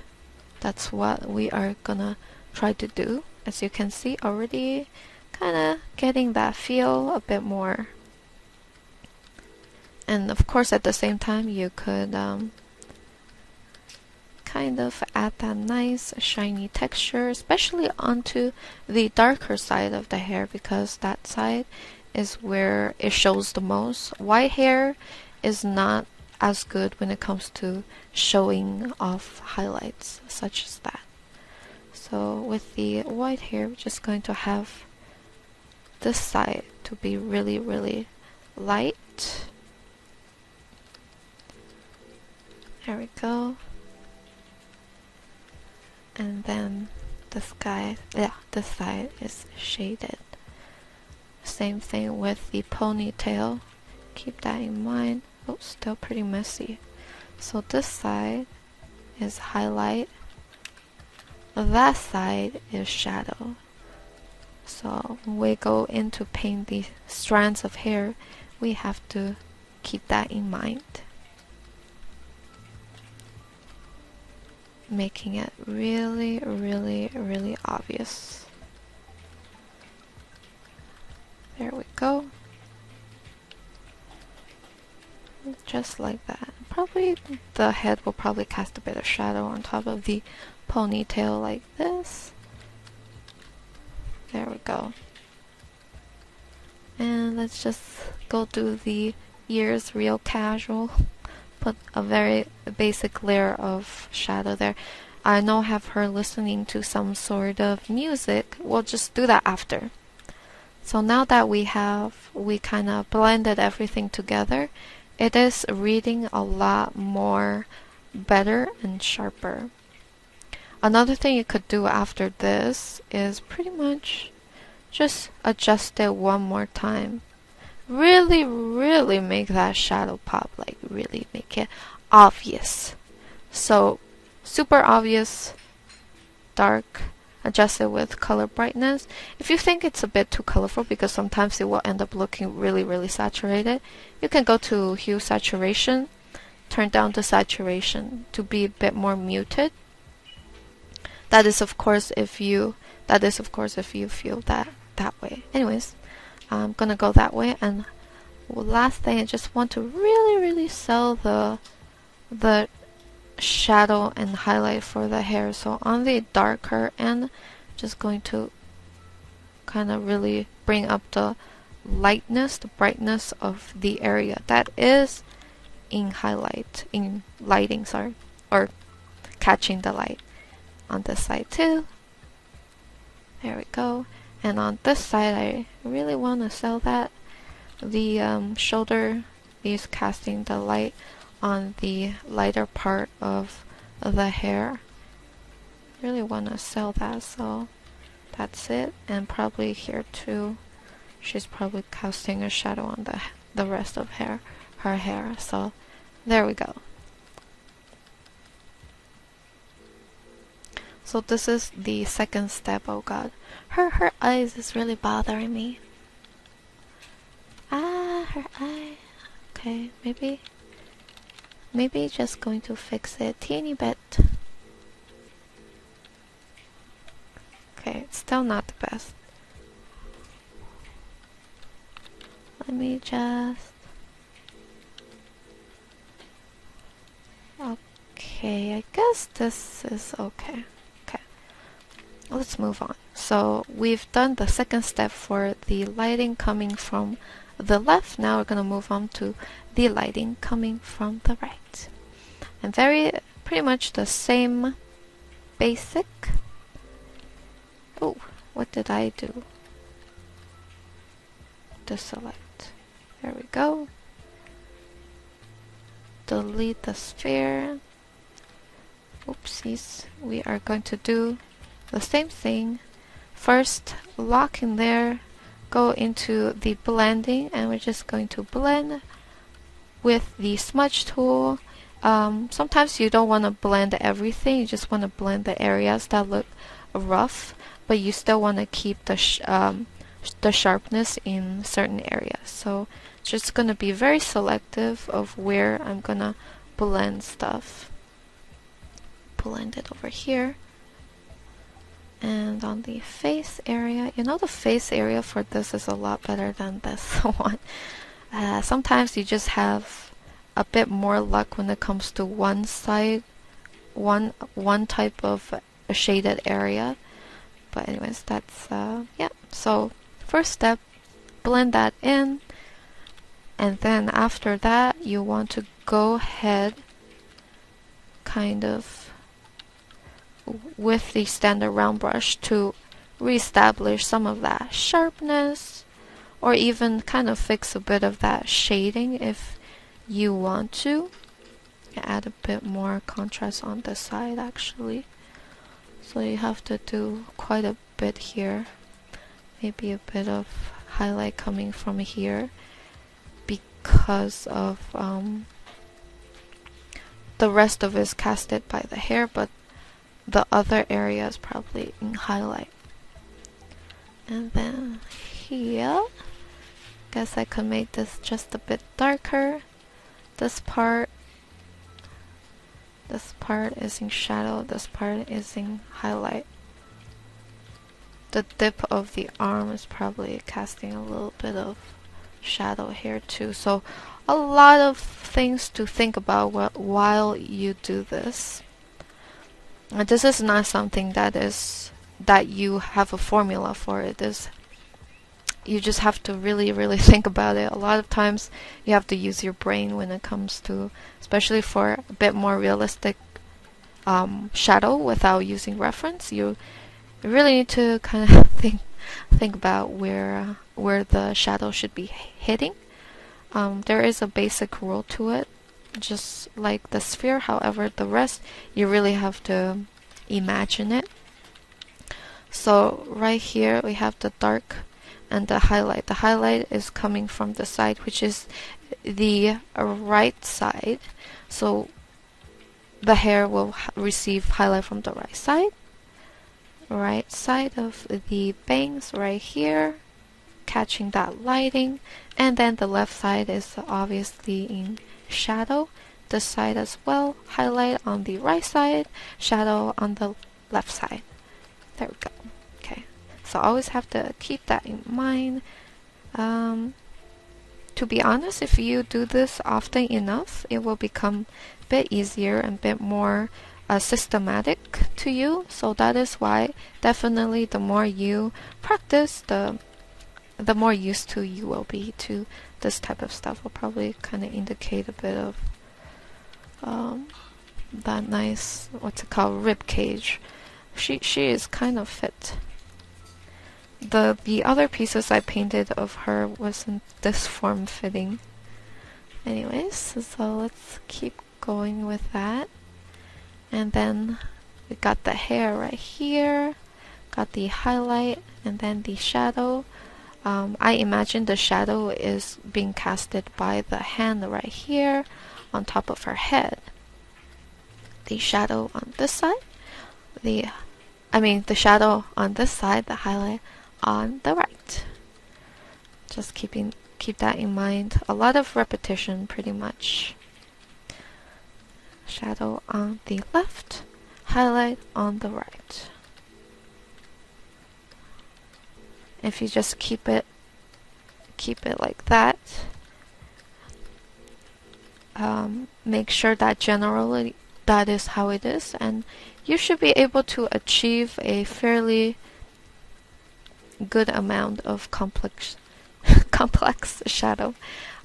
That's what we are gonna try to do. As you can see, already kind of getting that feel a bit more. And of course, at the same time, you could kind of add that nice shiny texture, especially onto the darker side of the hair, because that side is where it shows the most. White hair is not as good when it comes to showing off highlights such as that. So with the white hair, we're just going to have this side to be really, really light. There we go. And then this side is shaded. Same thing with the ponytail. Keep that in mind. Oh, still pretty messy. So this side is highlight. That side is shadow. So when we go in to paint the strands of hair, we have to keep that in mind. Making it really, really, really obvious. There we go. Just like that. Probably the head will probably cast a bit of shadow on top of the ponytail like this. There we go. And let's just go do the ears real casual. Put a very basic layer of shadow there. I now have her listening to some sort of music. We'll just do that after. So now that we kind of blended everything together, it is reading a lot more better and sharper. Another thing you could do after this is pretty much just adjust it one more time. Really, really make that shadow pop, like really make it obvious. So super obvious, dark, adjust it with color brightness. If you think it's a bit too colorful, because sometimes it will end up looking really saturated, you can go to hue saturation, turn down the saturation to be a bit more muted. That is of course if you feel that way. Anyways, I'm gonna go that way. And last thing, I just want to really sell the shadow and highlight for the hair. So on the darker end, just going to kind of really bring up the lightness, the brightness of the area that is in lighting, sorry, or catching the light. On this side too. There we go. And on this side, I really want to sell that. The shoulder is casting the light on the lighter part of the hair. Really want to sell that, so that's it. And probably here too, she's probably casting a shadow on the rest of her hair. So there we go. So this is the second step. Oh god, her eyes is really bothering me. Her eye. Okay, maybe just going to fix it teeny bit. Okay, it's still not the best. Let me just... Okay, I guess this is okay. Let's move on. So we've done the second step for the lighting coming from the left. Now we're gonna move on to the lighting coming from the right. And pretty much the same basic. Oh, what did I do? Deselect. There we go. Delete the sphere. Oopsies. We are going to do the same thing. First, lock in there, go into the blending, and we're just going to blend with the smudge tool. Sometimes you don't want to blend everything, you just want to blend the areas that look rough, but you still want to keep the sharpness in certain areas. So just going to be very selective of where I'm going to blend stuff. Blend it over here. And on the face area, the face area for this is a lot better than this one. Sometimes you just have a bit more luck when it comes to one side, one type of a shaded area. But anyways, that's yeah. So first step, blend that in, and then after that you want to go ahead kind of with the standard round brush to reestablish some of that sharpness, or even kind of fix a bit of that shading if you want to. Add a bit more contrast on this side actually. So you have to do quite a bit here. Maybe a bit of highlight coming from here because of the rest of it is casted by the hair, but the other area is probably in highlight. And then here, guess I could make this just a bit darker. This part is in shadow, this part is in highlight. The dip of the arm is probably casting a little bit of shadow here too. So a lot of things to think about while you do this. And this is not something that you have a formula for. It is, you just have to really think about it. A lot of times you have to use your brain when it comes to, especially for a bit more realistic shadow without using reference. You really need to kind of think about where the shadow should be hitting. There is a basic rule to it, just like the sphere. However, the rest you really have to imagine it. So right here we have the dark and the highlight. The highlight is coming from the side, which is the right side. So the hair will receive highlight from the right side. right side of the bangs right here, catching that lighting, and then the left side is obviously in shadow. This side as well, highlight on the right side, shadow on the left side. There we go. Okay, so always have to keep that in mind. To be honest, if you do this often enough, it will become a bit easier and a bit more systematic to you. So that is why definitely the more you practice, the more used to you will be to this type of stuff. Will probably kind of indicate a bit of that nice, what's it called, rib cage. She is kind of fit. The other pieces I painted of her wasn't this form fitting. Anyways, so let's keep going with that. And then we got the hair right here, got the highlight, and then the shadow. I imagine the shadow is being casted by the hand right here on top of her head. The shadow on this side, the shadow on this side, the highlight on the right. Just keep that in mind. A lot of repetition, pretty much. Shadow on the left, highlight on the right. If you just keep it like that, make sure that generally that is how it is, and you should be able to achieve a fairly good amount of complex shadow.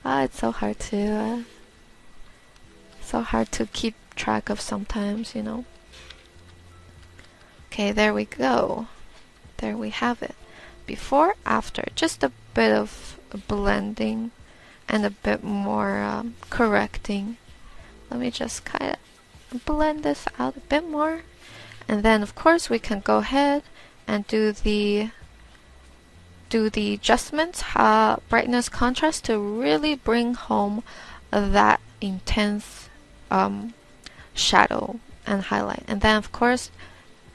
It's so hard to keep track of sometimes, you know. Okay, there we go. There we have it. Before, after, just a bit of blending and a bit more correcting. Let me just kind of blend this out a bit more, and then of course we can go ahead and do the adjustments, brightness, contrast, to really bring home that intense shadow and highlight. And then of course,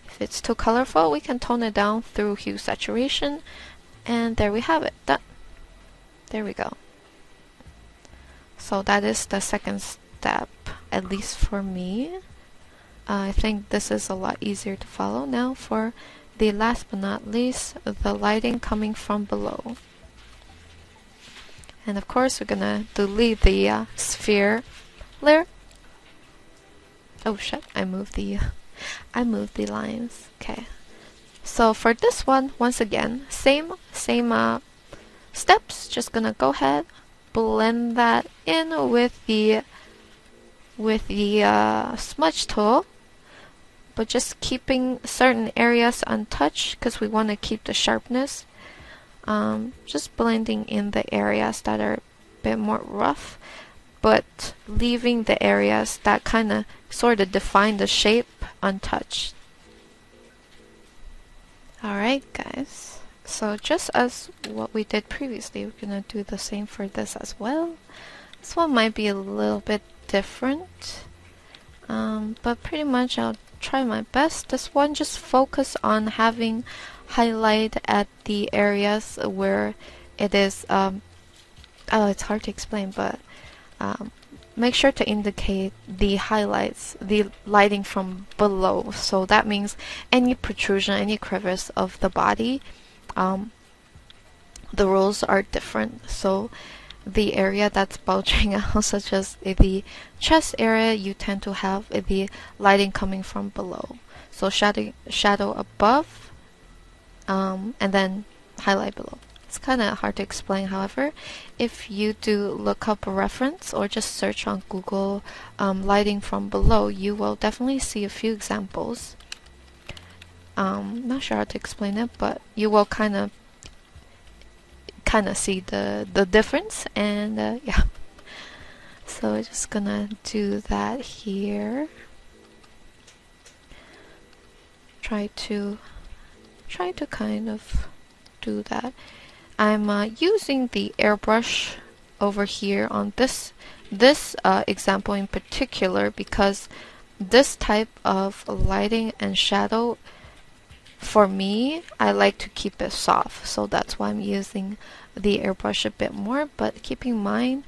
if it's too colorful, we can tone it down through hue saturation, and there we have it, done. There we go. So that is the second step, at least for me. I think this is a lot easier to follow. Now for the last but not least, the lighting coming from below. And of course we're gonna delete the sphere layer. Oh shit, I moved the lines. Okay. So for this one, once again, same steps. Just gonna go ahead, blend that in with the smudge tool, but just keeping certain areas untouched because we want to keep the sharpness. Just blending in the areas that are a bit more rough, but leaving the areas that kind of sort of define the shape untouched. Alright guys, so just as what we did previously, we're gonna do the same for this as well. This one might be a little bit different, but pretty much I'll try my best. This one, just focus on having highlight at the areas where it is it's hard to explain, but make sure to indicate the highlights, the lighting from below. So that means any protrusion, any crevice of the body, the rules are different. So the area that's bulging out, such as the chest area, you tend to have the lighting coming from below. So shadow above, and then highlight below. It's kind of hard to explain. However, if you do look up a reference or just search on Google lighting from below, you will definitely see a few examples. Not sure how to explain it, but you will kind of see the difference, and yeah. So we're just gonna do that here. Try to kind of do that. I'm using the airbrush over here on this example in particular because this type of lighting and shadow for me, I like to keep it soft, so that's why I'm using the airbrush a bit more. But keep in mind,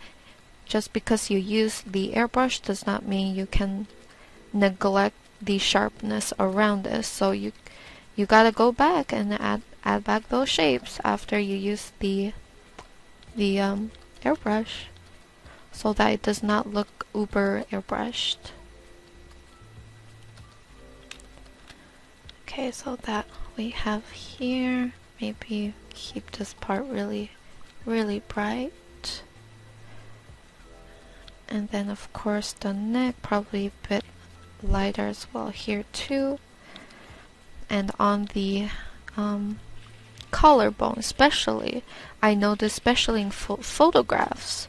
just because you use the airbrush does not mean you can neglect the sharpness around it. So you gotta go back and add back those shapes after you use the airbrush, so that it does not look uber airbrushed. Okay, so that we have here, maybe keep this part really bright. And then of course the neck probably a bit lighter as well here too. And on the collarbone especially, I noticed especially in photographs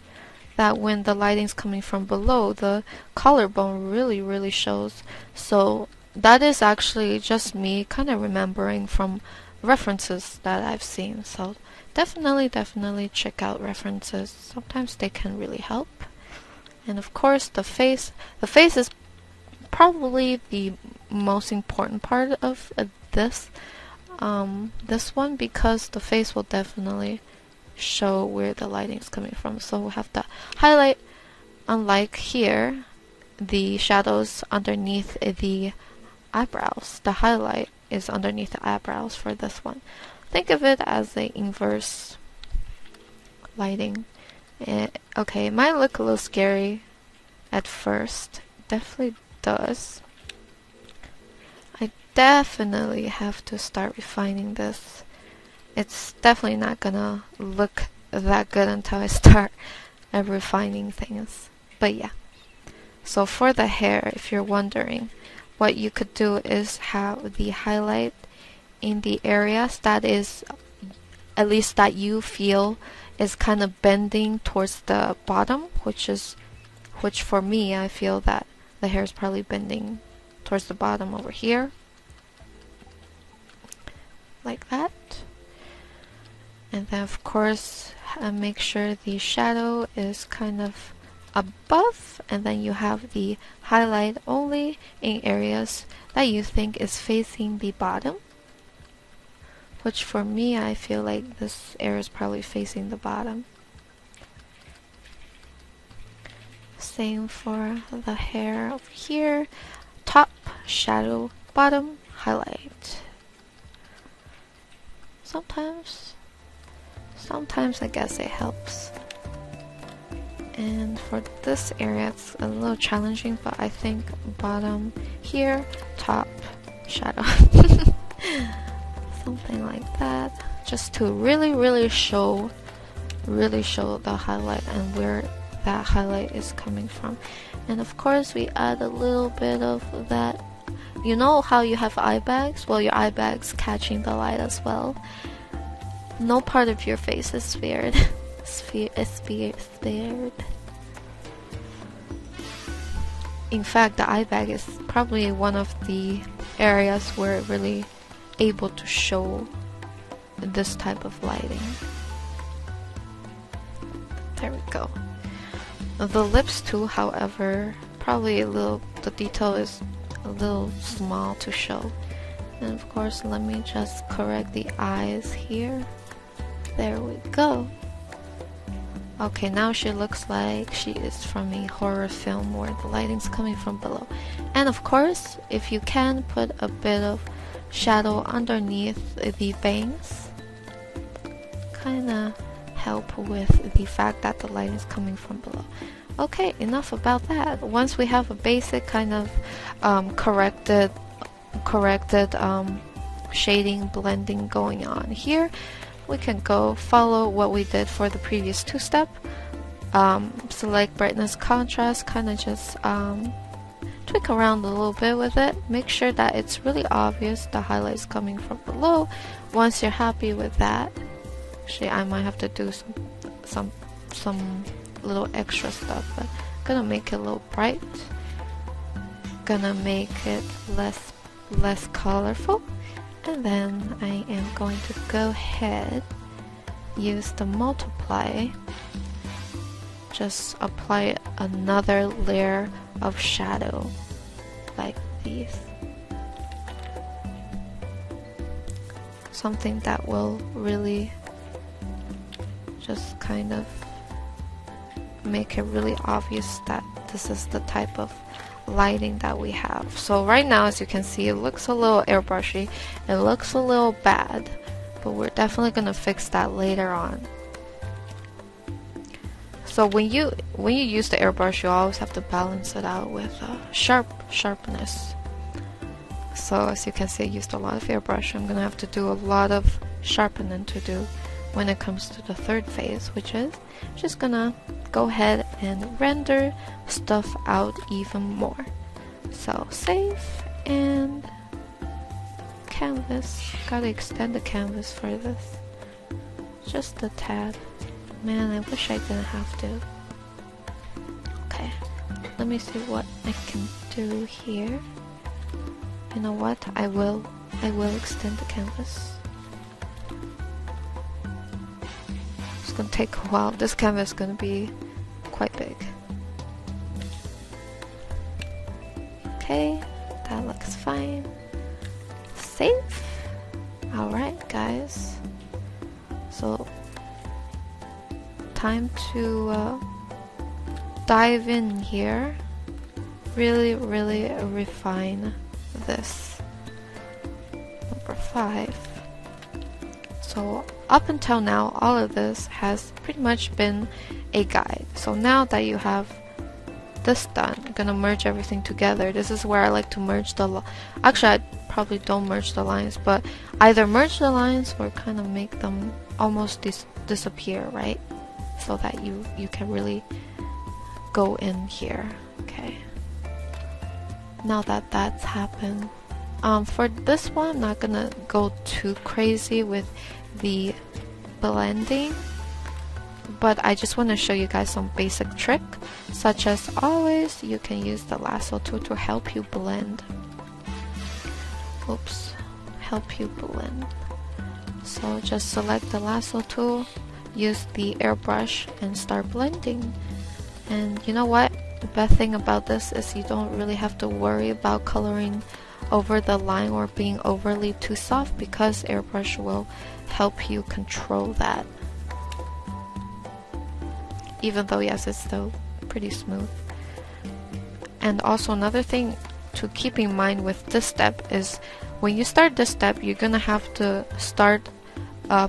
that when the lighting's coming from below, the collarbone really shows. So that is actually just me kind of remembering from references that I've seen. So definitely check out references. Sometimes they can really help. And of course the face is probably the most important part of this one, because the face will definitely show where the lighting is coming from. So we have the highlight, unlike here, the shadows underneath the eyebrows. The highlight is underneath the eyebrows for this one. Think of it as the inverse lighting. Okay, it might look a little scary at first. Definitely does. I definitely have to start refining this. It's definitely not gonna look that good until I start refining things. But yeah. So for the hair, if you're wondering, what you could do is have the highlight in the areas that is, at least that you feel is kind of bending towards the bottom, which for me, I feel that the hair is probably bending towards the bottom over here, like that. And then of course make sure the shadow is kind of above, and then you have the highlight only in areas that you think is facing the bottom, which for me, I feel like this area is probably facing the bottom. Same for the hair over here. Top, shadow, bottom, highlight. Sometimes I guess it helps. And for this area, it's a little challenging, but I think bottom here, top, shadow. Something like that. Just to really show the highlight and where that highlight is coming from. And of course, we add a little bit of that. You know how you have eye bags? Well, your eye bag's catching the light as well. No part of your face is spared. Spared. In fact, the eye bag is probably one of the areas where it really able to show this type of lighting. There we go. The lips too, however, probably the detail is a little small to show. And of course, let me just correct the eyes here. There we go. Okay, now she looks like she is from a horror film where the lighting's coming from below. And of course, if you can, put a bit of shadow underneath the bangs. Kinda help with the fact that the light is coming from below. Okay, enough about that. Once we have a basic kind of corrected shading, blending going on here, we can go follow what we did for the previous two-step. Select brightness, contrast, kind of just tweak around a little bit with it. Make sure that it's really obvious the highlights coming from below. Once you're happy with that, actually I might have to do some little extra stuff, but gonna make it a little bright. Gonna make it less colorful. And then I am going to go ahead, use the multiply, just apply another layer of shadow like these. something that will really just kind of make it really obvious that this is the type of lighting that we have. So right now, as you can see, it looks a little airbrushy, it looks a little bad, but we're definitely gonna fix that later on. So when you use the airbrush, you always have to balance it out with sharpness. So as you can see, I used a lot of airbrush. I'm gonna have to do a lot of sharpening to do when it comes to the third phase, which is just gonna go ahead and render stuff out even more. So save and canvas. Gotta extend the canvas for this. Just a tad. Man, I wish I didn't have to. Okay, let me see what I can do here. You know what? I will extend the canvas. It's gonna take a while. This canvas is gonna be quite big. Okay, that looks fine. Save. Alright, guys. So time to dive in here. Really refine this. Number 5. So up until now, all of this has pretty much been a guide. So now that you have this done, I'm gonna merge everything together. This is where I like to merge the actually I probably don't merge the lines, but either merge the lines or kind of make them almost disappear, right? So that you can really go in here. Okay. Now that that's happened, for this one, I'm not gonna go too crazy with the blending, but I just want to show you guys some basic trick, such as always you can use the lasso tool to help you blend. Oops, help you blend. So just select the lasso tool, use the airbrush and start blending. And you know what? The best thing about this is you don't really have to worry about coloring over the line or being overly too soft, because airbrush will help you control that. Even though yes, it's still pretty smooth. And also another thing to keep in mind with this step is when you start this step, you're gonna have to start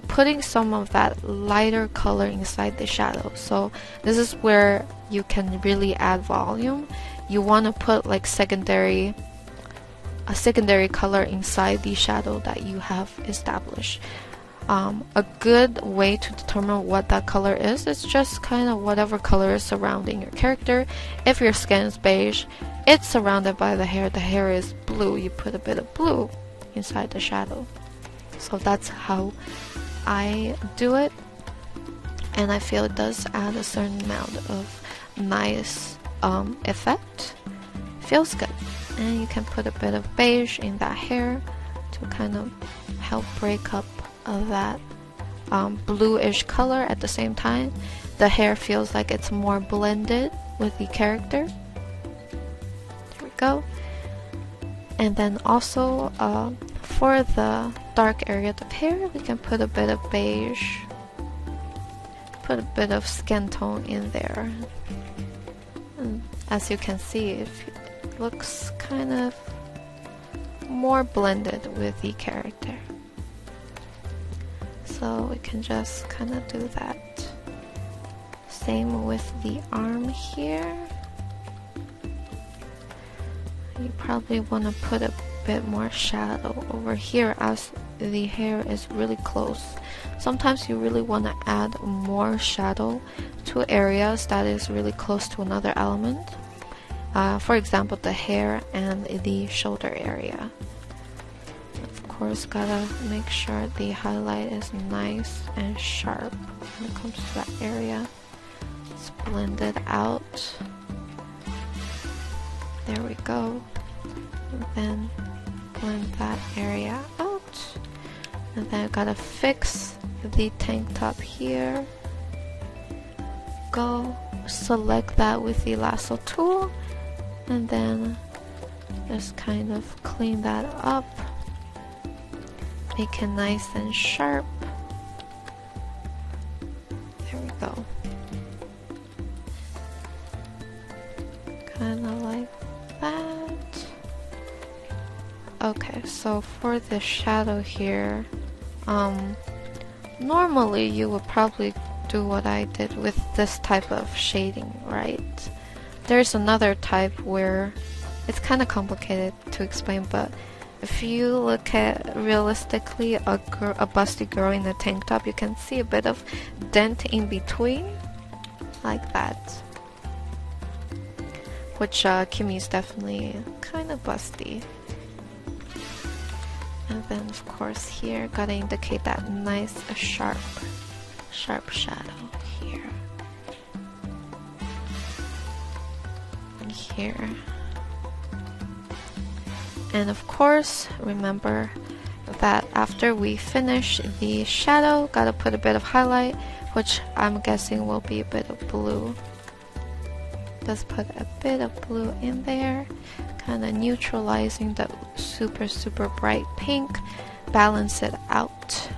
putting some of that lighter color inside the shadow. So this is where you can really add volume. You want to put like a secondary color inside the shadow that you have established. A good way to determine what that color is just kind of whatever color is surrounding your character. If your skin is beige, it's surrounded by the hair is blue, you put a bit of blue inside the shadow. So that's how I do it, and I feel it does add a certain amount of nice effect. Feels good. And you can put a bit of beige in that hair to kind of help break up that bluish color. At the same time, the hair feels like it's more blended with the character. There we go. And then also for the dark area of the hair, we can put a bit of beige, put a bit of skin tone in there. And as you can see, it looks kind of more blended with the character. So we can just kind of do that. Same with the arm here. You probably want to put a bit more shadow over here as the hair is really close. Sometimes you really want to add more shadow to areas that is really close to another element. For example, the hair and the shoulder area. Of course, gotta make sure the highlight is nice and sharp when it comes to that area. Let's blend it out. There we go. And then blend that area out. And then I gotta fix the tank top here. Go select that with the lasso tool, and then just kind of clean that up. make it nice and sharp. There we go. Kind of like that. Okay, so for the shadow here, normally you would probably do what I did with this type of shading, right? There's another type where it's kind of complicated to explain, but if you look at realistically a busty girl in a tank top, you can see a bit of dent in between, like that. Which Kimmy is definitely kind of busty. And then of course here, gotta indicate that nice sharp shadow here. And here. And of course, remember that after we finish the shadow, gotta put a bit of highlight, which I'm guessing will be a bit of blue. Just put a bit of blue in there, kind of neutralizing the super bright pink, balance it out.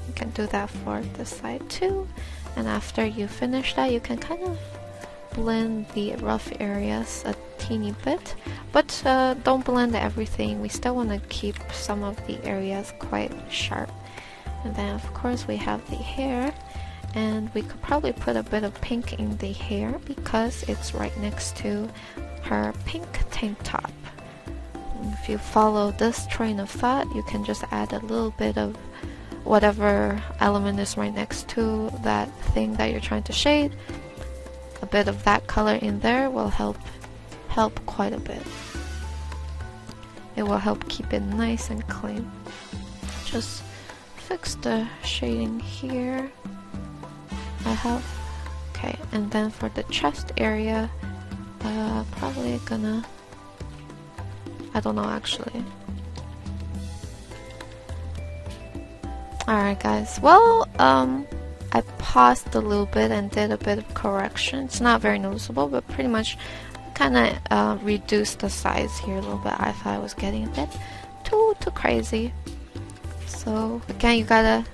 You can do that for this side too. And after you finish that, you can kind of blend the rough areas a teeny bit, but don't blend everything. We still want to keep some of the areas quite sharp. And then of course we have the hair, and we could probably put a bit of pink in the hair because it's right next to her pink tank top. If you follow this train of thought, you can just add a little bit of whatever element is right next to that thing that you're trying to shade. A bit of that color in there will help quite a bit. It will help keep it nice and clean. Just fix the shading here. Okay, and then for the chest area, probably gonna, I don't know actually. Alright guys, well, I paused a little bit and did a bit of correction. It's not very noticeable, but pretty much kind of reduced the size here a little bit. I thought I was getting a bit too crazy. So again, you gotta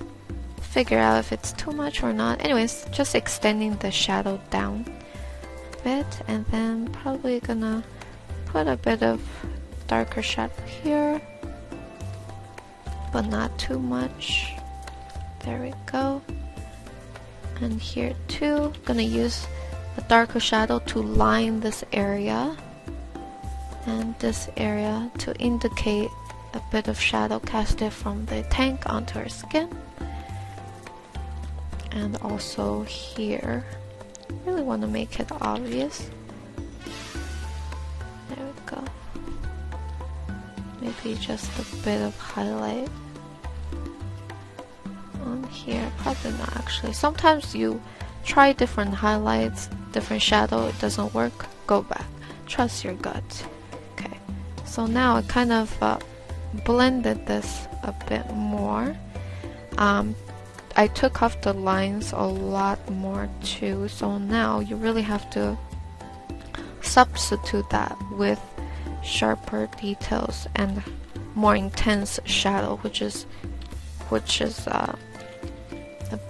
figure out if it's too much or not. Anyways, just extending the shadow down a bit, and then probably gonna put a bit of darker shadow here, but not too much. There we go. And here too, gonna use a darker shadow to line this area and this area to indicate a bit of shadow casted from the tank onto her skin. And also here, really want to make it obvious. There we go. Maybe just a bit of highlight on here. Probably not actually. Sometimes you try different highlights, different shadow, it doesn't work, go back. Trust your gut. Okay, so now I kind of blended this a bit more. I took off the lines a lot more too, so now you really have to substitute that with sharper details and more intense shadow, which is a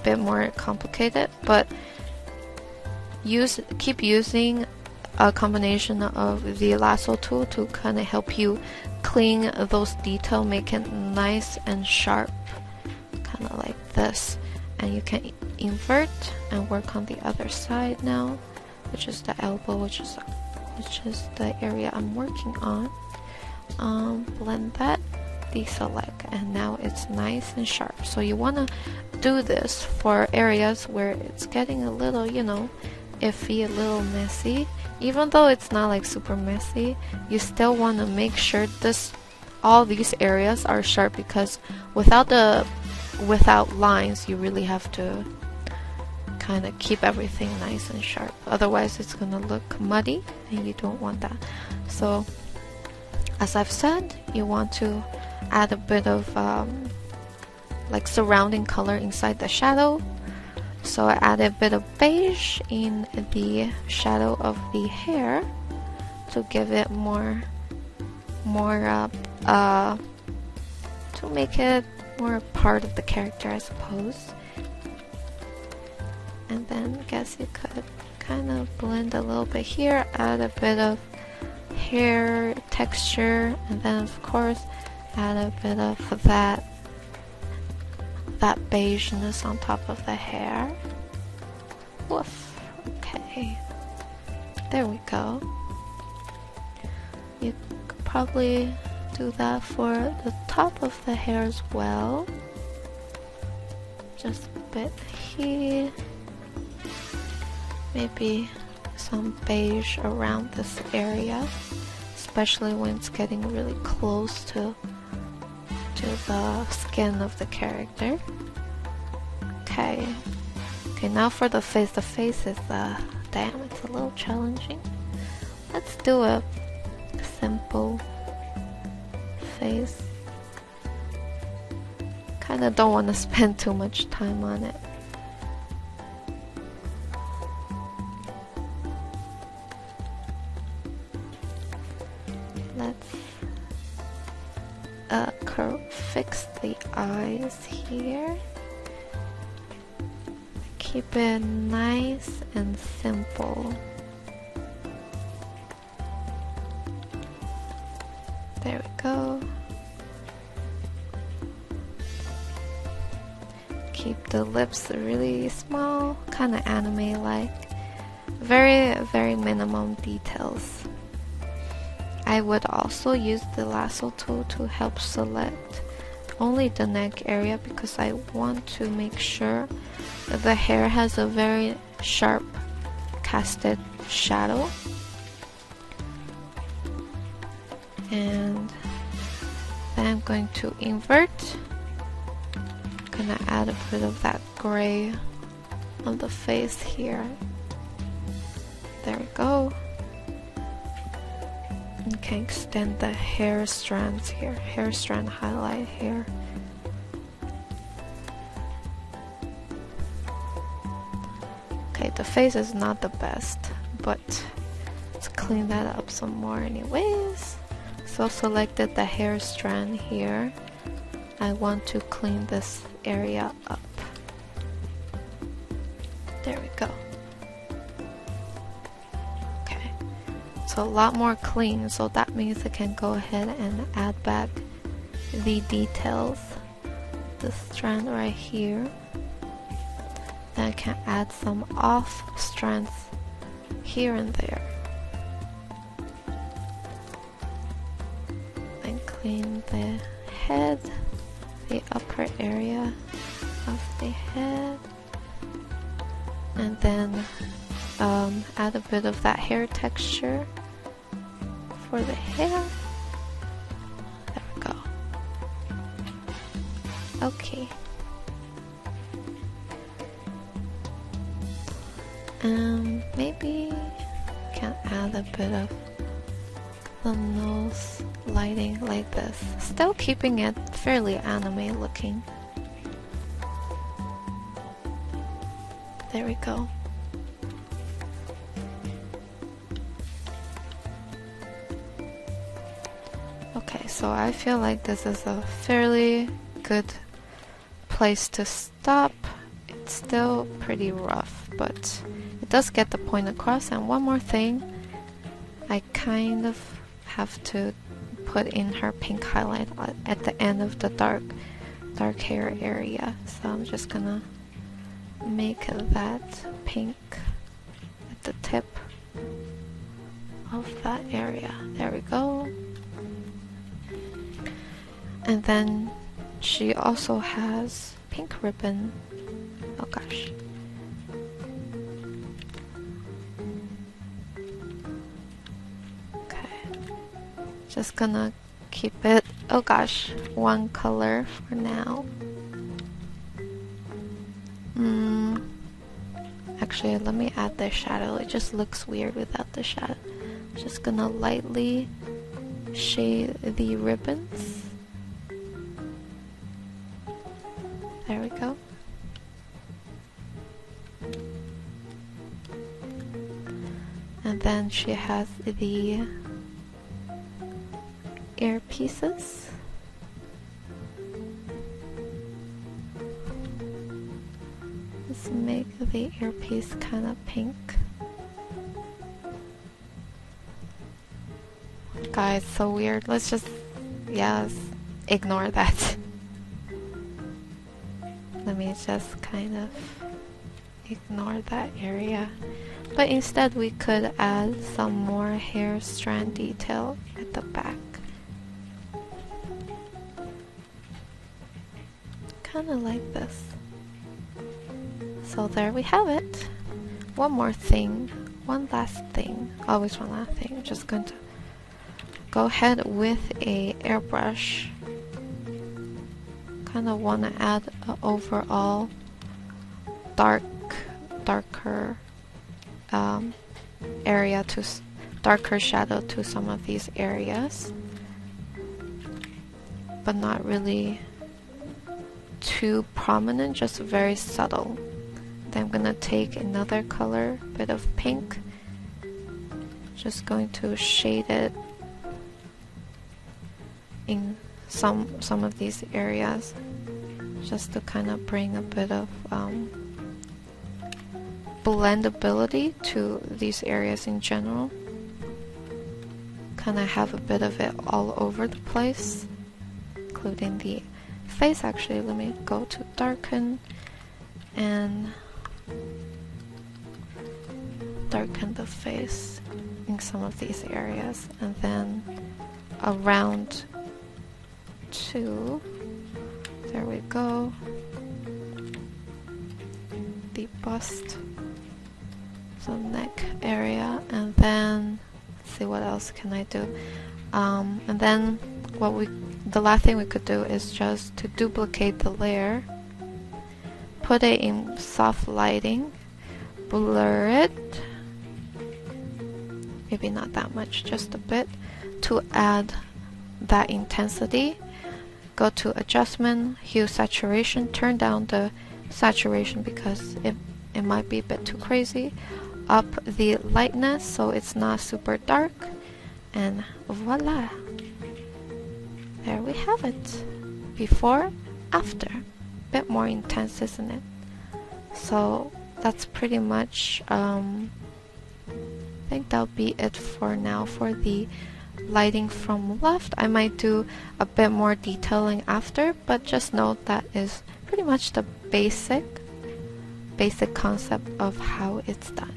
bit more complicated, but keep using a combination of the lasso tool to kind of help you clean those details, make it nice and sharp, kind of like this. And you can invert and work on the other side now, which is the elbow, which is the area I'm working on. Blend that, deselect, and now it's nice and sharp. So you want to do this for areas where it's getting a little, you know, iffy, a little messy. Even though it's not like super messy, you still want to make sure all these areas are sharp, because without lines, you really have to kind of keep everything nice and sharp. Otherwise, it's gonna look muddy, and you don't want that. So, as I've said, you want to add a bit of like surrounding color inside the shadow. So I added a bit of beige in the shadow of the hair to give it more to make it more a part of the character, I suppose. And then I guess you could kind of blend a little bit here, add a bit of hair texture, and then of course add a bit of that beigeness on top of the hair. Woof. Okay. There we go. You could probably do that for the top of the hair as well. Just a bit here. Maybe some beige around this area, especially when it's getting really close to the skin of the character. Okay. Okay, now for the face. The face is damn, it's a little challenging. Let's do a simple face. Kinda don't want to spend too much time on it. Let's fix the eyes here. Keep it nice and simple. There we go. Keep the lips really small, kind of anime-like. Very, very minimum details. I would also use the lasso tool to help select only the neck area because I want to make sure that the hair has a very sharp casted shadow. And then I'm going to invert. Gonna add a bit of that gray on the face here. There we go. You can extend the hair strands here. Hair strand highlight here. Okay, the face is not the best, but let's clean that up some more anyways. So selected the hair strand here. I want to clean this area up. There we go. Okay, so a lot more clean, so that means I can go ahead and add back the details. This strand right here. Then I can add some off strands here and there. Then clean the head, the upper area of the head, and then add a bit of that hair texture for the hair. There we go. Okay. Maybe can add a bit of the nose lighting like this, still keeping it fairly anime looking. There we go. Okay, so I feel like this is a fairly good place to stop. It's still pretty rough, but it does get the point across. And one more thing, I kind of have to put in her pink highlight at the end of the dark hair area. So I'm just gonna make that pink at the tip of that area. There we go. And then she also has pink ribbon. Oh gosh. Just gonna keep it, oh gosh, one color for now. Actually, let me add the shadow. It just looks weird without the shadow. Just gonna lightly shade the ribbons. There we go. And then she has the earpieces. the earpiece kind of pink. Guys, so weird. Let's just, yes, ignore that. Let me just kind of ignore that area. But instead we could add some more hair strand detail at the back. Kind of like this. So there we have it. One more thing. One last thing. Always one last thing. I'm just going to go ahead with a airbrush. Kind of want to add an overall darker area to darker shadow to some of these areas, but not really too prominent, just very subtle. Then I'm gonna take another color, bit of pink, just going to shade it in some of these areas, just to kind of bring a bit of blendability to these areas in general. Kind of have a bit of it all over the place, including the face. Actually, let me go to darken and darken the face in some of these areas, and then around two, there we go, the bust, the neck area, and then let's see what else can I do. And then the last thing we could do is just to duplicate the layer, put it in soft lighting, blur it, maybe not that much, just a bit, to add that intensity. Go to adjustment, hue, saturation, turn down the saturation because it might be a bit too crazy, up the lightness so it's not super dark, and voila, there we have it. Before, after. Bit more intense, isn't it? So that's pretty much I think that'll be it for now for the lighting from left. I might do a bit more detailing after, but just note that is pretty much the basic concept of how it's done.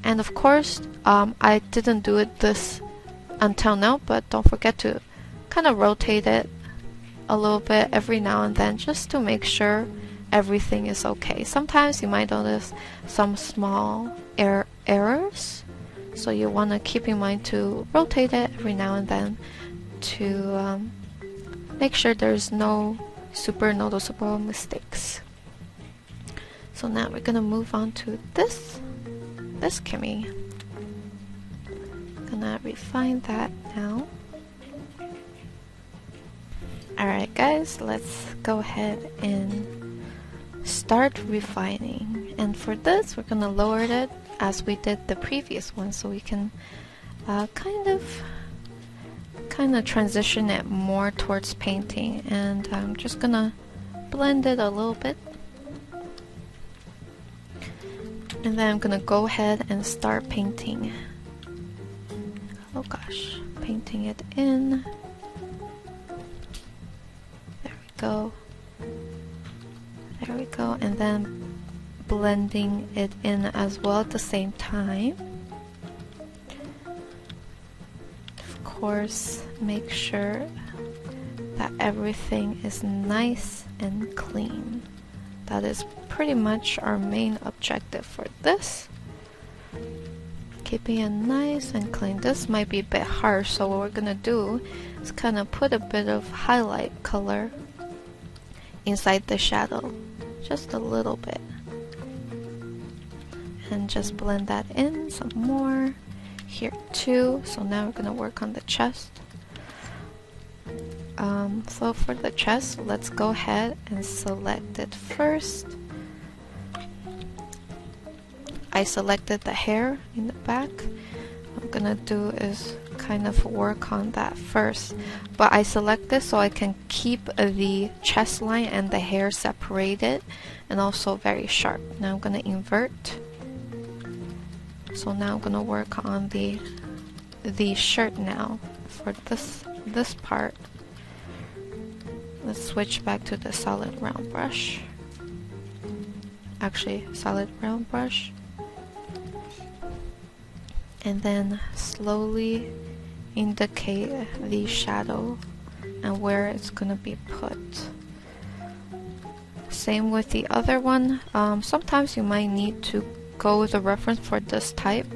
And of course, I didn't do it this until now, but don't forget to kind of rotate it a little bit every now and then, just to make sure everything is okay. Sometimes you might notice some small errors, so you want to keep in mind to rotate it every now and then to make sure there's no super noticeable mistakes. So now we're gonna move on to this Kimmy. Gonna refine that now. Alright guys, let's go ahead and start refining. And for this, we're gonna lower it as we did the previous one, so we can kind of transition it more towards painting. And I'm just gonna blend it a little bit. And then I'm gonna go ahead and start painting. Oh gosh, painting it in. There we go. There we go. And then blending it in as well at the same time. Of course, make sure that everything is nice and clean. That is pretty much our main objective for this. Keeping it nice and clean. This might be a bit harsh, so what we're gonna do is kind of put a bit of highlight color inside the shadow, just a little bit, and just blend that in some more here too. So now we're gonna work on the chest. So for the chest, let's go ahead and select it first. I selected the hair in the back. What I'm gonna do is kind of work on that first. But I select this so I can keep the chest line and the hair separated and also very sharp. Now I'm gonna invert. So now I'm gonna work on the shirt now for this part. Let's switch back to the solid round brush. Actually, solid round brush. And then slowly indicate the shadow and where it's gonna be put. Same with the other one. Sometimes you might need to go with a reference for this type,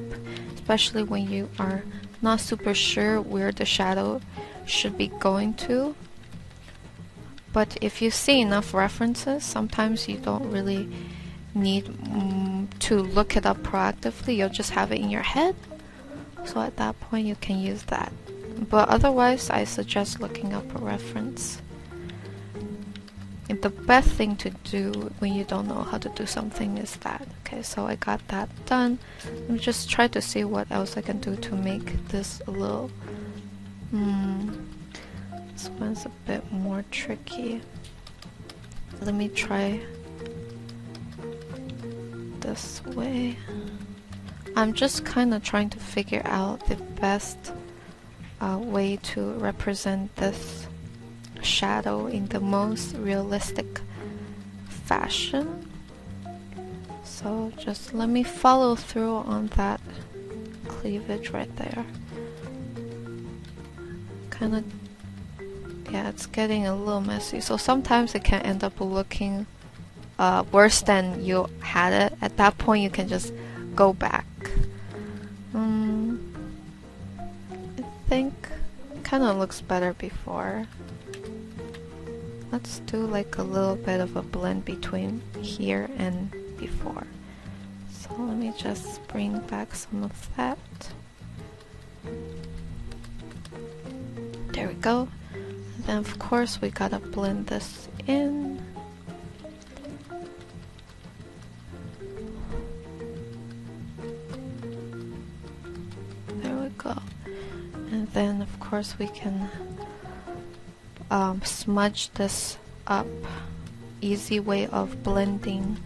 especially when you are not super sure where the shadow should be going to. But if you see enough references, sometimes you don't really need to look it up proactively. You'll just have it in your head. So at that point you can use that. But otherwise, I suggest looking up a reference. And the best thing to do when you don't know how to do something is that. Okay, so I got that done. Let me just try to see what else I can do to make this a little... This one's a bit more tricky. Let me try this way. I'm just kind of trying to figure out the best way to represent this shadow in the most realistic fashion. So just let me follow through on that cleavage right there. Kind of, yeah, it's getting a little messy. So sometimes it can end up looking worse than you had it. At that point you can just go back. I think it kind of looks better before. Let's do like a little bit of a blend between here and before. So let me just bring back some of that. There we go. And then of course we gotta blend this in. There we go. And then of course we can smudge this up. Easy way of blending.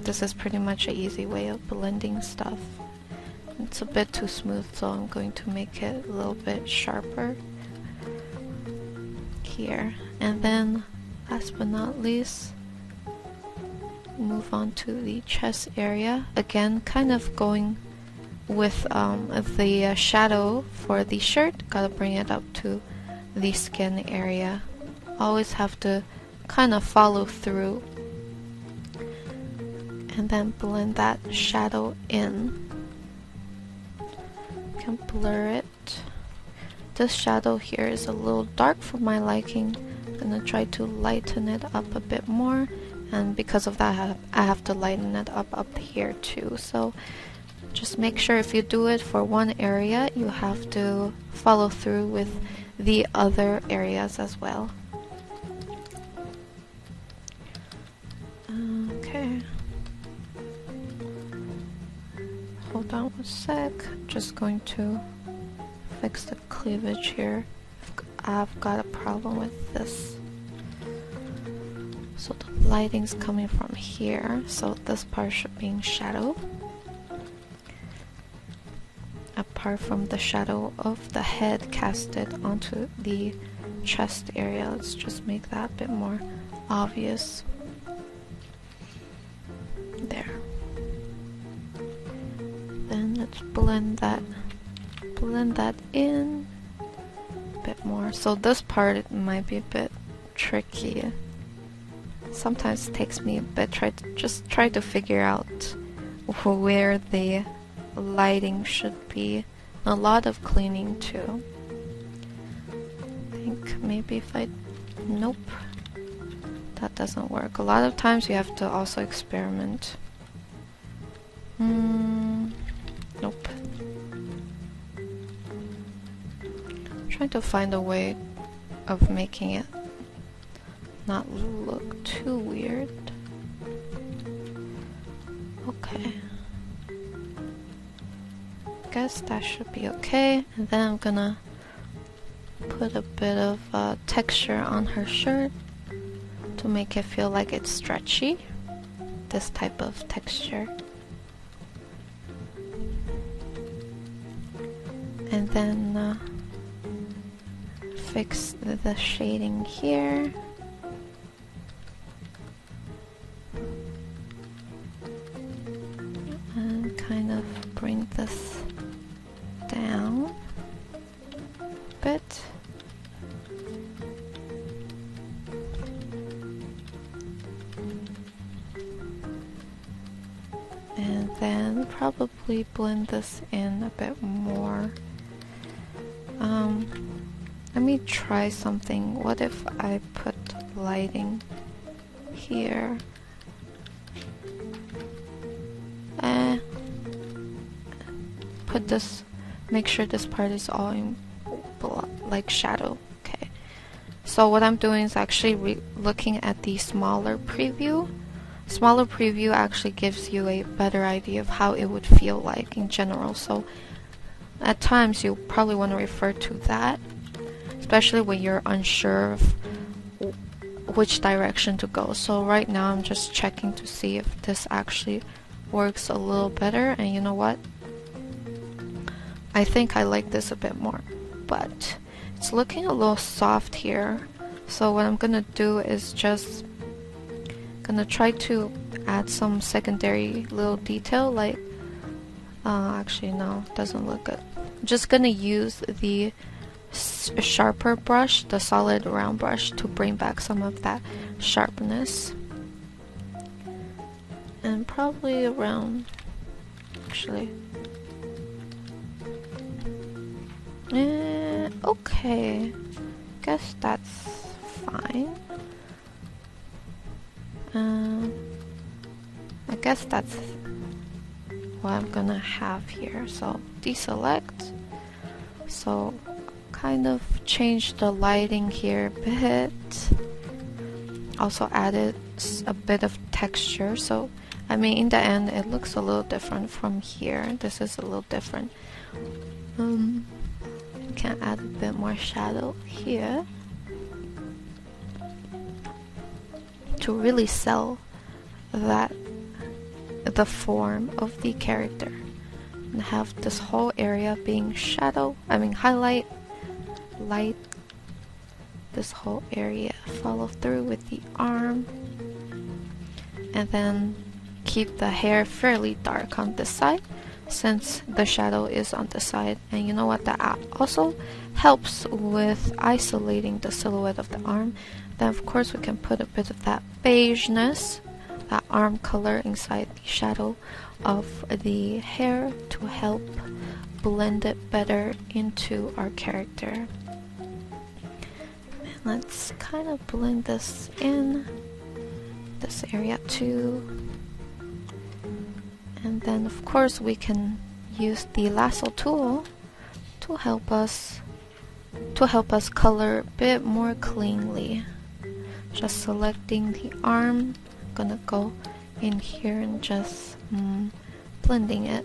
This is pretty much an easy way of blending stuff. It's a bit too smooth, so I'm going to make it a little bit sharper here. And then last but not least, move on to the chest area. Again, kind of going with the shadow for the shirt. Gotta bring it up to the skin area. Always have to kind of follow through and then blend that shadow in. You can blur it. This shadow here is a little dark for my liking. I'm gonna try to lighten it up a bit more, and because of that I have to lighten it up here too. So just make sure if you do it for one area, you have to follow through with the other areas as well. Okay. Hold on one sec. Just going to fix the cleavage here. I've got a problem with this. So the lighting's coming from here, so this part should be in shadow. Apart from the shadow of the head casted onto the chest area, let's just make that a bit more obvious. There. Then let's blend that in a bit more. So this part, it might be a bit tricky. Sometimes it takes me a bit try to figure out where the lighting should be. A lot of cleaning too. I think maybe if I... Nope. That doesn't work. A lot of times you have to also experiment. Nope. I'm trying to find a way of making it not look too weird. guess that should be okay. And then I'm gonna put a bit of texture on her shirt to make it feel like it's stretchy. This type of texture. And then fix the shading here. And kind of bring this down a bit. And then probably blend this in a bit more. Let me try something. What if I put lighting here? Put this, make sure this part is all in like shadow. Okay. So what I'm doing is actually looking at the smaller preview. Smaller preview actually gives you a better idea of how it would feel like in general. So at times you probably want to refer to that, especially when you're unsure of which direction to go. So right now I'm just checking to see if this actually works a little better, and you know what? I think I like this a bit more, but it's looking a little soft here. So what I'm gonna do is just gonna try to add some secondary little detail, like actually no, doesn't look good. I'm just gonna use the sharper brush, the solid round brush, to bring back some of that sharpness. And probably around, actually, okay, guess that's fine. I guess that's what I'm gonna have here. So deselect. So kind of change the lighting here a bit. Also added a bit of texture. So I mean, in the end, it looks a little different from here. This is a little different. You can add a bit more shadow here to really sell that the form of the character, and have this whole area being shadow, highlight, light, this whole area follow through with the arm, and then keep the hair fairly dark on this side since the shadow is on the side. And you know what, that also helps with isolating the silhouette of the arm. Then of course we can put a bit of that beigeness, that arm color inside the shadow of the hair to help blend it better into our character. And let's kind of blend this in this area too. And then of course we can use the lasso tool to help us color a bit more cleanly. Just selecting the arm, I'm gonna go in here and just blending it,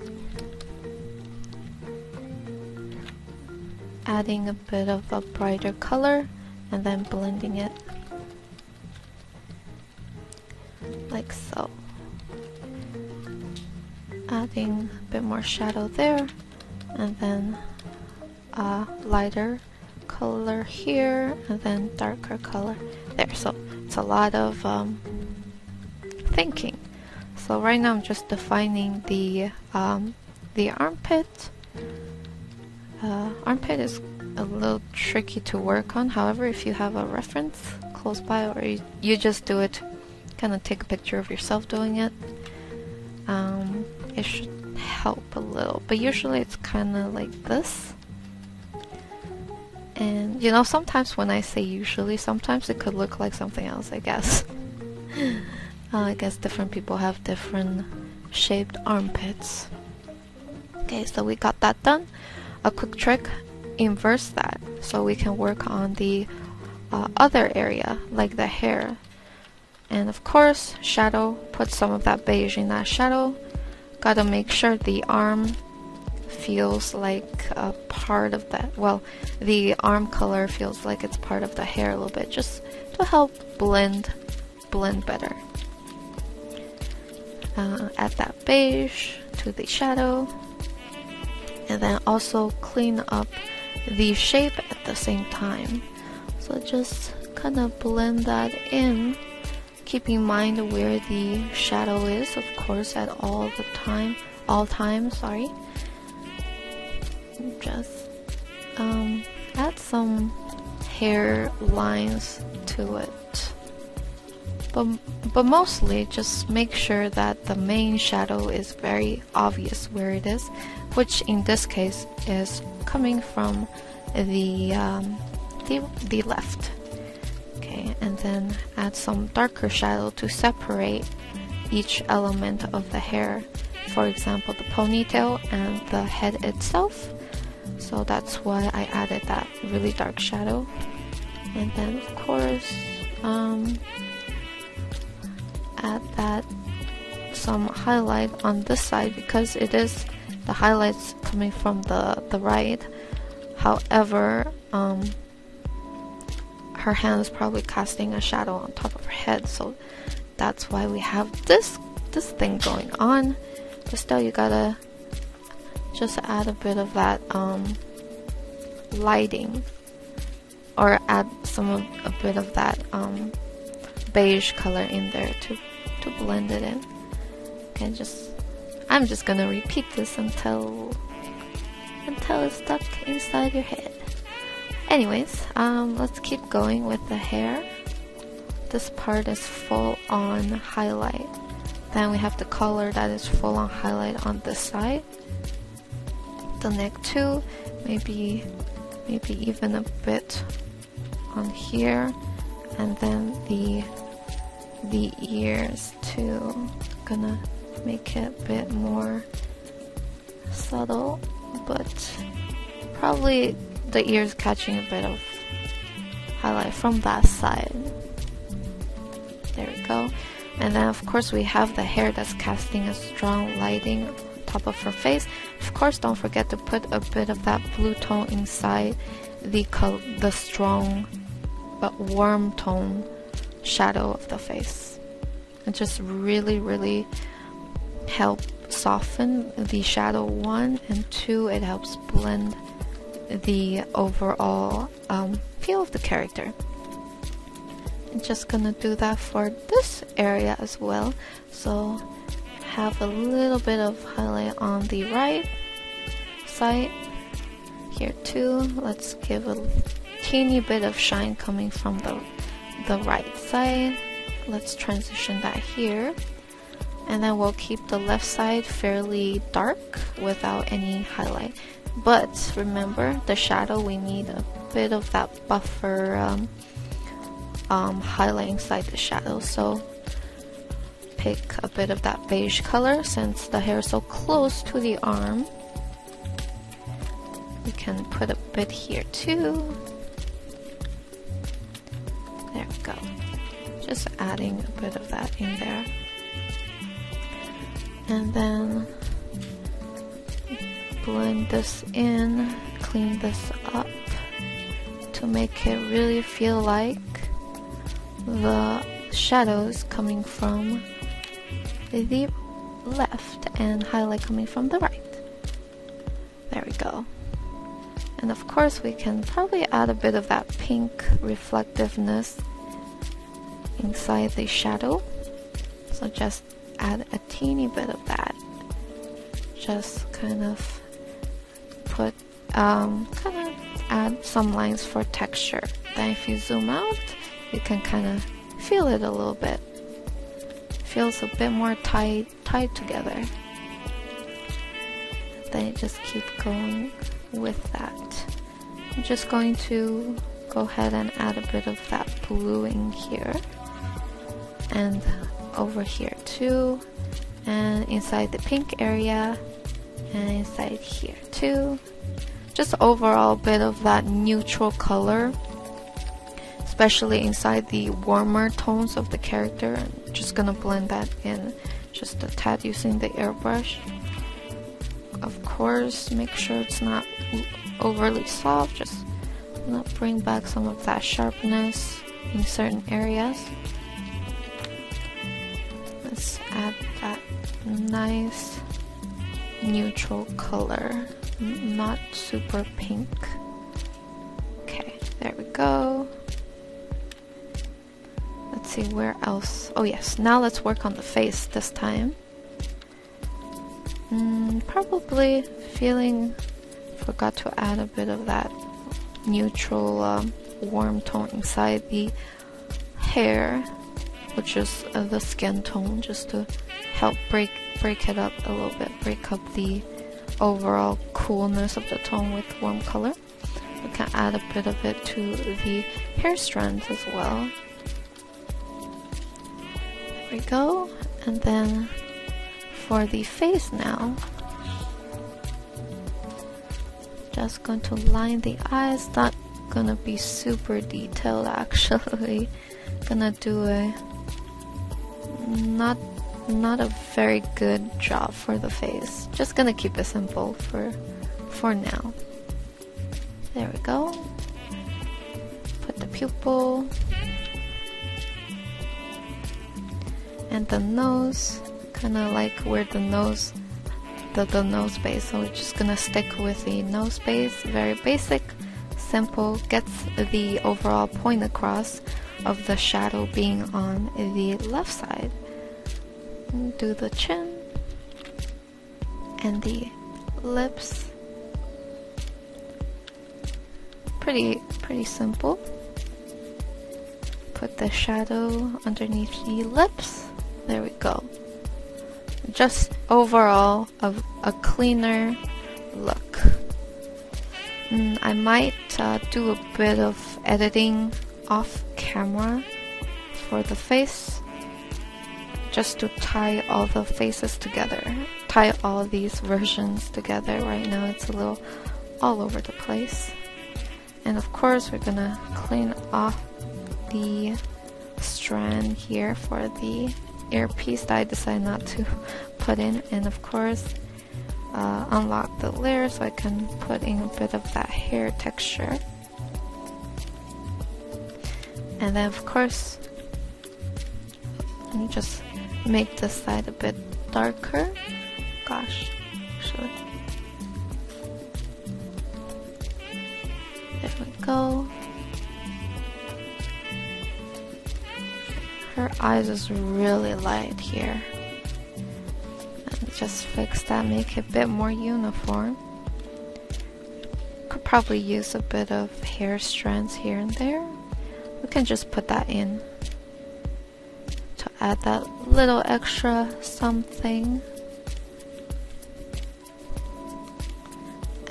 adding a bit of a brighter color and then blending it like so. Adding a bit more shadow there, and then a lighter color here, and then darker color there. So it's a lot of thinking. So right now I'm just defining the armpit. Armpit is a little tricky to work on. However, if you have a reference close by, or you just do it, kind of take a picture of yourself doing it, it should help a little. But usually it's kind of like this. And you know, sometimes when I say usually, sometimes it could look like something else, I guess. I guess different people have different shaped armpits. Okay, so we got that done. A quick trick, inverse that so we can work on the other area, like the hair. And of course, shadow, put some of that beige in that shadow. Gotta make sure the arm feels like a part of that. Well, the arm color feels like it's part of the hair a little bit, just to help blend better. Add that beige to the shadow, and then also clean up the shape at the same time. So just kind of blend that in. Keep in mind where the shadow is, of course, at all times. Sorry. Just add some hair lines to it. But mostly just make sure that the main shadow is very obvious where it is, which in this case is coming from the left. Okay, and then add some darker shadow to separate each element of the hair. For example, the ponytail and the head itself. So that's why I added that really dark shadow. And then of course add that some highlight on this side, because it is the highlights coming from the right. However, her hand is probably casting a shadow on top of her head, so that's why we have this thing going on. But still, you gotta just add a bit of that lighting, or add a bit of that beige color in there to blend it in. Okay, I'm just gonna repeat this until it's stuck inside your head. Anyways, let's keep going with the hair. This part is full on highlight. Then we have the color that is full on highlight on this side. The neck too, maybe even a bit on here, and then the ears too. Gonna make it a bit more subtle, but probably the ears catching a bit of highlight from that side. There we go. And then of course we have the hair that's casting a strong lighting on top of her face. Of course, don't forget to put a bit of that blue tone inside the strong but warm tone shadow of the face. And just really help soften the shadow, 1, and 2, it helps blend the overall feel of the character. I'm just gonna do that for this area as well. So have a little bit of highlight on the right side here too. Let's give a teeny bit of shine coming from the right side. Let's transition that here, and then we'll keep the left side fairly dark without any highlight. But remember, the shadow, we need a bit of that buffer highlight inside the shadow. So pick a bit of that beige color. Since the hair is so close to the arm, we can put a bit here too. There we go. Just adding a bit of that in there. And then blend this in, clean this up to make it really feel like the shadows coming from the left and highlight coming from the right. There we go. And of course we can probably add a bit of that pink reflectiveness inside the shadow. So just add a teeny bit of that. Just kind of put add some lines for texture. Then if you zoom out, you can kind of feel it a little bit. Feels a bit more tied together. Then you just keep going with that. I'm just going to go ahead and add a bit of that blue in here and over here too, and inside the pink area and inside here too. Just overall a bit of that neutral color, especially inside the warmer tones of the character. I'm just gonna blend that in just a tad using the airbrush. of course, make sure it's not overly soft. Just bring back some of that sharpness in certain areas. Let's add that nice neutral color, not super pink. Okay, there we go. Let's see where else. Oh yes, now let's work on the face this time. Probably forgot to add a bit of that neutral warm tone inside the hair, which is the skin tone, just to help break it up a little bit, break up the overall coolness of the tone with warm color. We can add a bit of it to the hair strands as well. There we go. And then for the face now, just going to line the eyes. Not gonna be super detailed actually. Gonna do a not a very good job for the face. Just gonna keep it simple for now. There we go. Put the pupil and the nose, kind of like where the nose base. So we're just gonna stick with the nose base. Very basic, simple, gets the overall point across of the shadow being on the left side. Do the chin and the lips. Pretty simple. Put the shadow underneath the lips. There we go. Just overall a cleaner look. I might do a bit of editing off camera for the face, just to tie all the faces together, tie all these versions together. Right now it's a little all over the place. And of course we're gonna clean off the strand here for the earpiece that I decided not to put in, and of course unlock the layer so I can put in a bit of that hair texture. And then of course let me just make this side a bit darker. Gosh, actually. There we go. Her eyes is really light here. And just fix that, make it a bit more uniform. Could probably use a bit of hair strands here and there. We can just put that in to add that little extra something.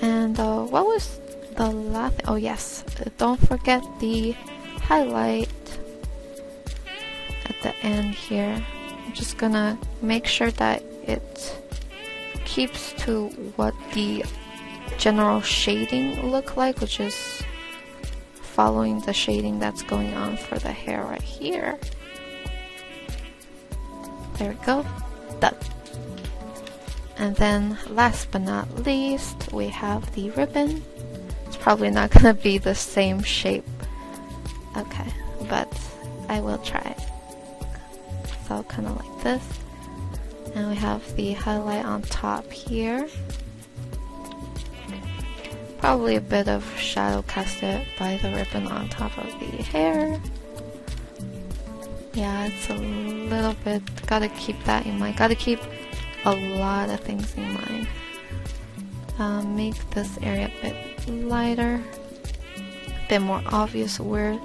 And what was the last? Oh yes, don't forget the highlight at the end here. I'm just gonna make sure that it keeps to what the general shading look like, which is following the shading that's going on for the hair right here. There we go, done. And then last but not least, we have the ribbon. It's probably not gonna be the same shape. Okay, but I will try it. So kind of like this. And we have the highlight on top here. Probably a bit of shadow casted by the ribbon on top of the hair. Yeah, it's a little bit, gotta keep that in mind. Gotta keep a lot of things in mind. Make this area a bit lighter, a bit more obvious where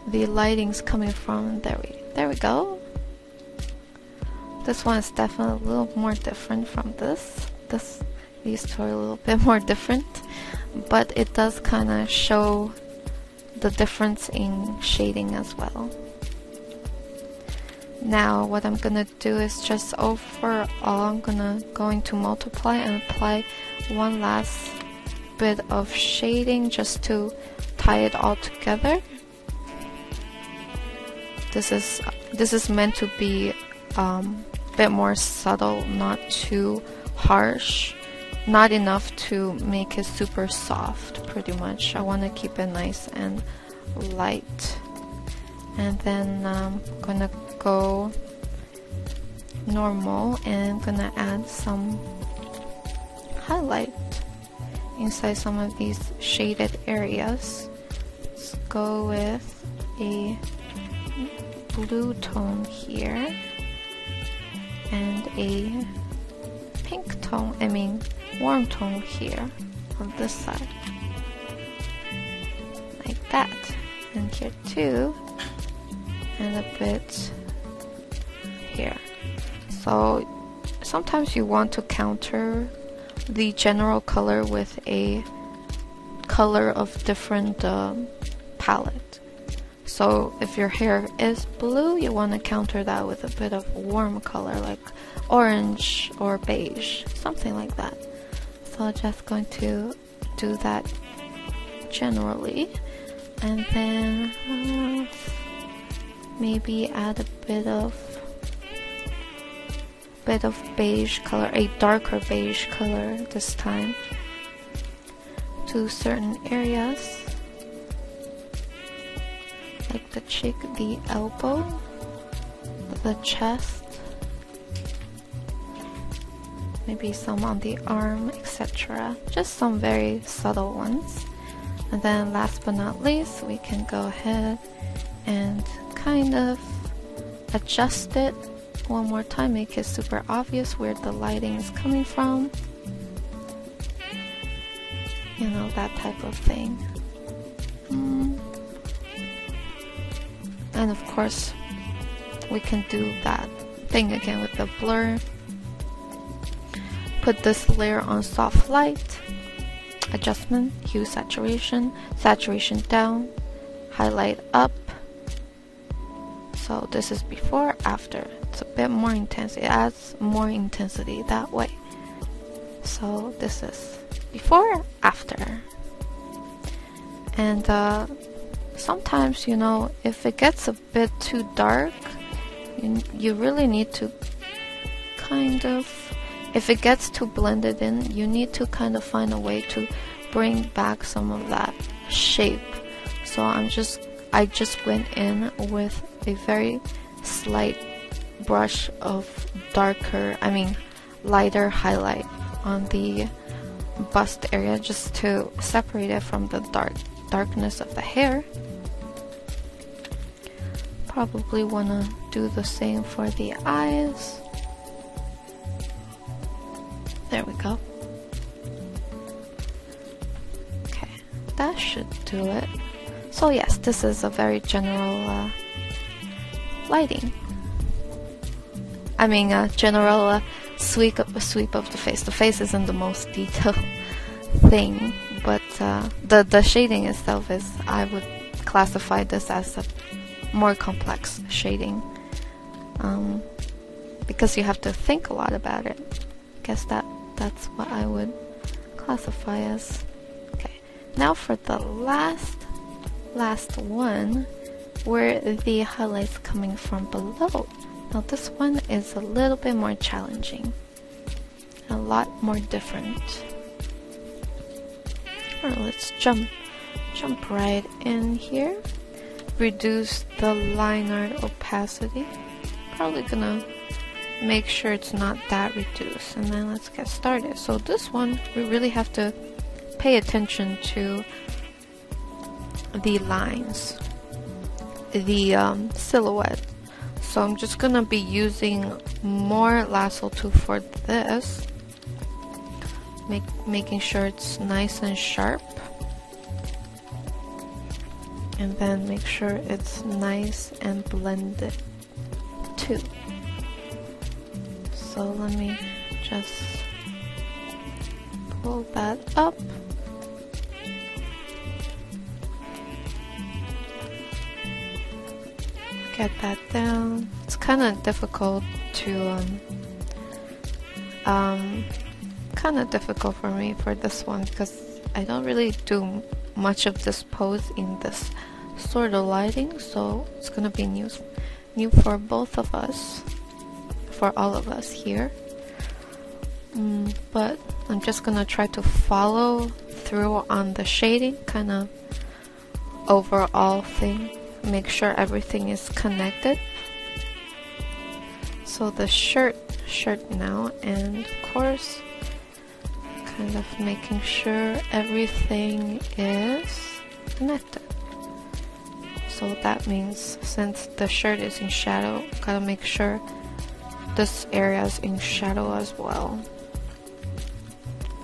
the lighting's coming from. There we go. This one is definitely a little more different from this. These two are a little bit more different, but it does kind of show the difference in shading as well. Now what I'm gonna do is just overall I'm going to multiply and apply one last bit of shading just to tie it all together. This is meant to be a bit more subtle, not too harsh, not enough to make it super soft, pretty much. I want to keep it nice and light. And then I'm gonna go normal and gonna add some highlight inside some of these shaded areas. Let's go with a blue tone here and a pink tone, warm tone here on this side, like that, and here too, and a bit here. So sometimes you want to counter the general color with a color of different palette. So if your hair is blue, you want to counter that with a bit of warm color like orange or beige, something like that. So I'm just going to do that generally, and then maybe add a bit of beige color, a darker beige color this time, to certain areas like the cheek, the elbow, the chest, maybe some on the arm, etc. Just some very subtle ones. And then last but not least, we can go ahead and kind of adjust it one more time, make it super obvious where the lighting is coming from. You know, that type of thing. And of course, we can do that thing again with the blur. Put this layer on soft light, adjustment, hue saturation, saturation down, highlight up. So this is before, after. It's a bit more intense. It adds more intensity that way. So this is before, after. And sometimes, you know, if it gets a bit too dark, you really need to kind of, if it gets too blended in, you need to kind of find a way to bring back some of that shape. So I just went in with a very slight brush of lighter highlight on the bust area, just to separate it from the darkness of the hair. Probably wanna do the same for the eyes. There we go. Okay, that should do it. So yes, this is a very general lighting. General sweep of the face. The face isn't the most detailed thing, but the shading itself is, I would classify this as a more complex shading, because you have to think a lot about it. I guess that's what I would classify as. Okay, now for the last one, where the highlights coming from below. Now this one is a little bit more challenging, a lot more different. Alright, let's jump right in here. Reduce the line art opacity. Probably gonna make sure it's not that reduced, and then let's get started. So this one, we really have to pay attention to the lines, the silhouette. So I'm just gonna be using more lasso tool for this, making sure it's nice and sharp, and then make sure it's nice and blended too. So let me just pull that up. Get that down. It's kind of difficult to for me for this one, because I don't really do much of this pose in this sort of lighting, so it's gonna be new for both of us, for all of us here. But I'm just gonna try to follow through on the shading, kind of overall thing. Make sure everything is connected. So the shirt now, and of course, kind of making sure everything is connected. So that means since the shirt is in shadow, gotta make sure this area is in shadow as well.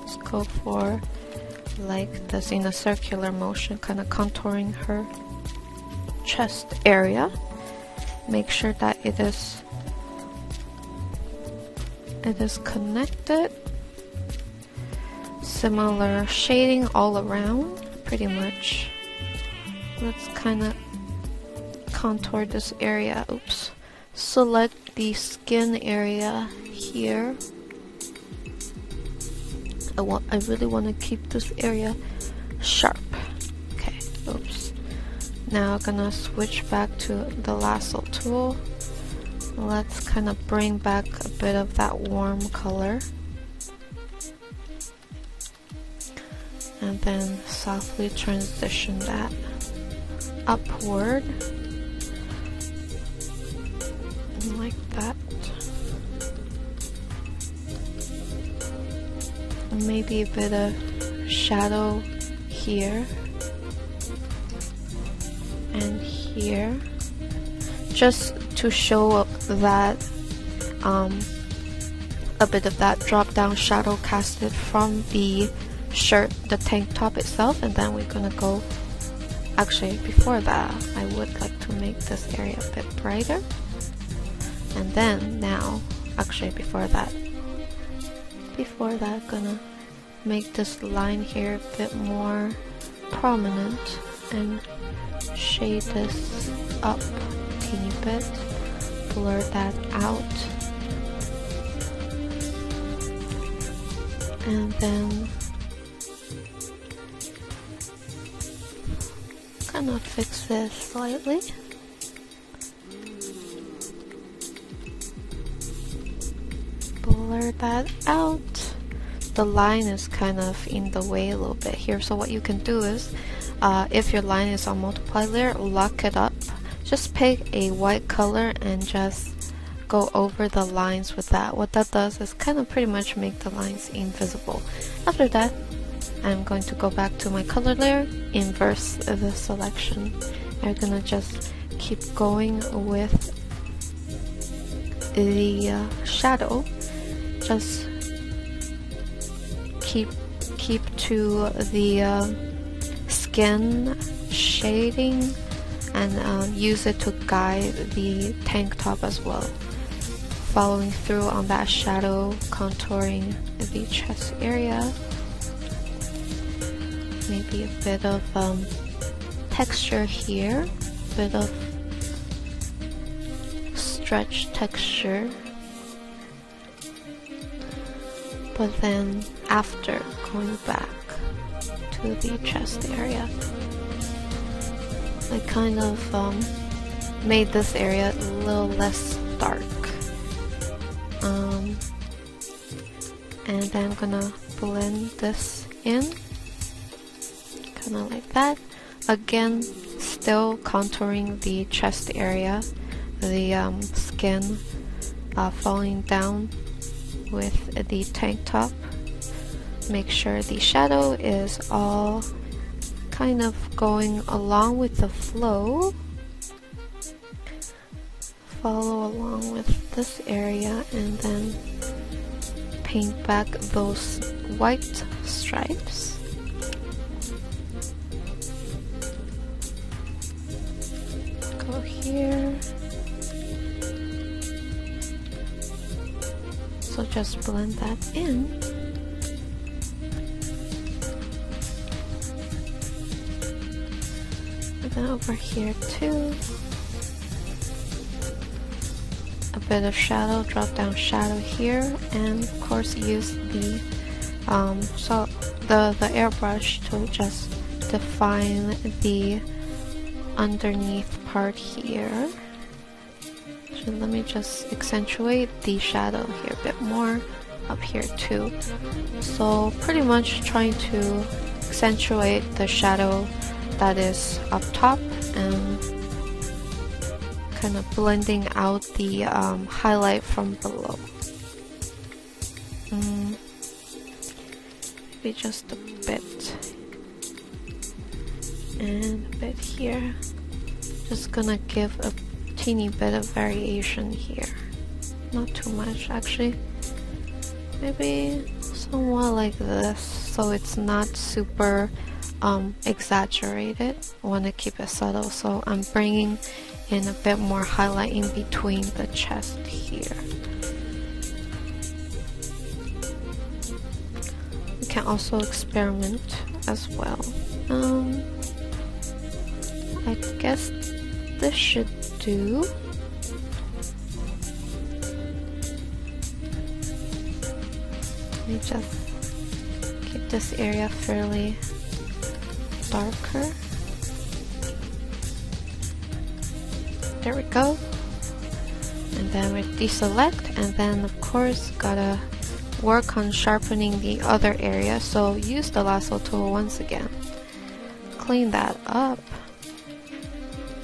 Let's go for like this in a circular motion, kind of contouring her chest area. Make sure that it is connected. Similar shading all around, pretty much. Let's kind of contour this area. Oops. Select the skin area here. I really want to keep this area sharp. Okay, oops. Now I'm gonna switch back to the lasso tool. Let's kind of bring back a bit of that warm color. And then softly transition that upward. Like that. Maybe a bit of shadow here and here, just to show that a bit of that drop down shadow casted from the shirt, the tank top itself. And then we're gonna go, actually before that I would like to make this area a bit brighter. And then now, actually before that, gonna make this line here a bit more prominent and shade this up a teeny bit, blur that out, and then kind of fix this slightly. Blur that out. The line is kind of in the way a little bit here, so what you can do is if your line is on multiply layer, lock it up. Just pick a white color and just go over the lines with that. What that does is kind of pretty much make the lines invisible. After that, I'm going to go back to my color layer, inverse the selection. I'm gonna just keep going with the shadow. Just keep to the skin shading and use it to guide the tank top as well. Following through on that shadow, contouring the chest area. Maybe a bit of texture here, a bit of stretch texture. But then after going back to the chest area, I kind of made this area a little less dark. And then I'm gonna blend this in, kind of like that. Again, still contouring the chest area, the skin falling down with the tank top. Make sure the shadow is all kind of going along with the flow. Follow along with this area and then paint back those white stripes. Go here. So just blend that in. And then over here too. A bit of shadow, drop down shadow here, and of course use the the airbrush to just define the underneath part here. So let me just accentuate the shadow here a bit more. up here too. So pretty much trying to accentuate the shadow that is up top and kind of blending out the highlight from below. Maybe just a bit. And a bit here. Just gonna give a teeny bit of variation here. Not too much actually. Maybe somewhat like this, so it's not super exaggerated. I want to keep it subtle, so I'm bringing in a bit more highlight in between the chest here. You can also experiment as well. I guess this should do. Let me just keep this area fairly darker. There we go. And then we deselect, and then of course gotta work on sharpening the other area, so use the lasso tool once again. Clean that up.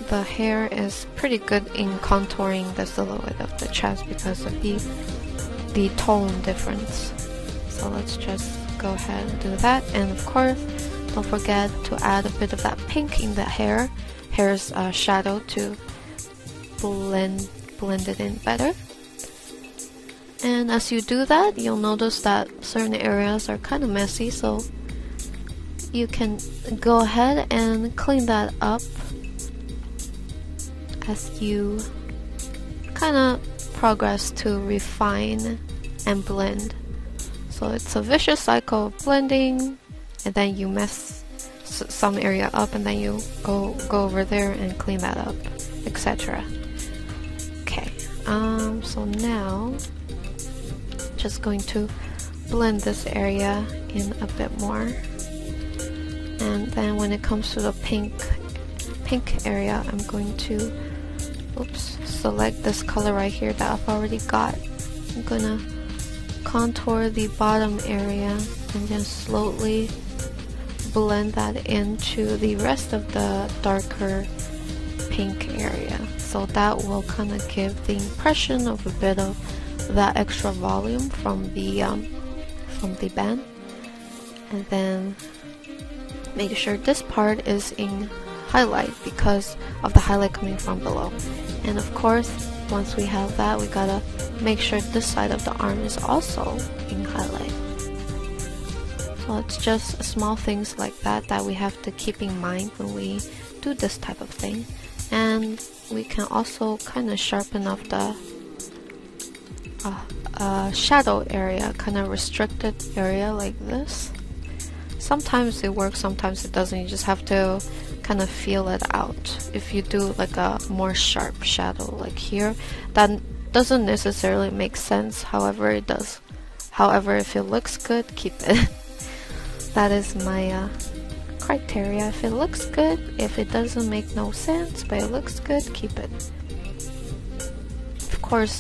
The hair is pretty good in contouring the silhouette of the chest because of the tone difference. So let's just go ahead and do that, and of course don't forget to add a bit of that pink in the hair's shadow to blend it in better. And as you do that, you'll notice that certain areas are kind of messy, so you can go ahead and clean that up as you kind of progress to refine and blend. So it's a vicious cycle of blending, and then you mess some area up, and then you go over there and clean that up, etc. Okay, so now just going to blend this area in a bit more, and then when it comes to the pink area, I'm going to select this color right here that I've already got. I'm gonna contour the bottom area and then slowly blend that into the rest of the darker pink area, so that will kind of give the impression of a bit of that extra volume from the band. And then make sure this part is in highlight because of the highlight coming from below. And of course, once we have that, we gotta make sure this side of the arm is also in highlight. So it's just small things like that that we have to keep in mind when we do this type of thing. And we can also kind of sharpen up the shadow area, kind of restricted area like this. Sometimes it works, sometimes it doesn't. You just have to kind of feel it out. If you do like a more sharp shadow like here, that doesn't necessarily make sense. However, it does. However, if it looks good, keep it. That is my criteria. If it looks good, if it doesn't make no sense but it looks good, keep it. Of course,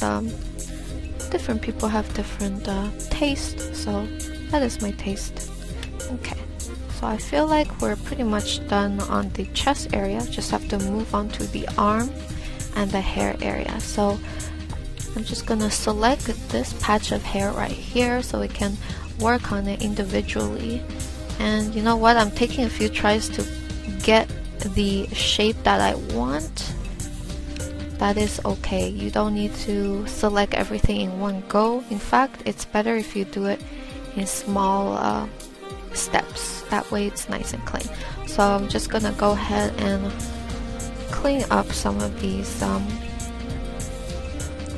different people have different taste, so that is my taste. Okay, so I feel like we're pretty much done on the chest area. Just have to move on to the arm and the hair area. So I'm just gonna select this patch of hair right here so we can work on it individually. And you know what, I'm taking a few tries to get the shape that I want. That is okay. You don't need to select everything in one go. In fact, it's better if you do it in small steps. That way it's nice and clean. So I'm just gonna go ahead and clean up some of these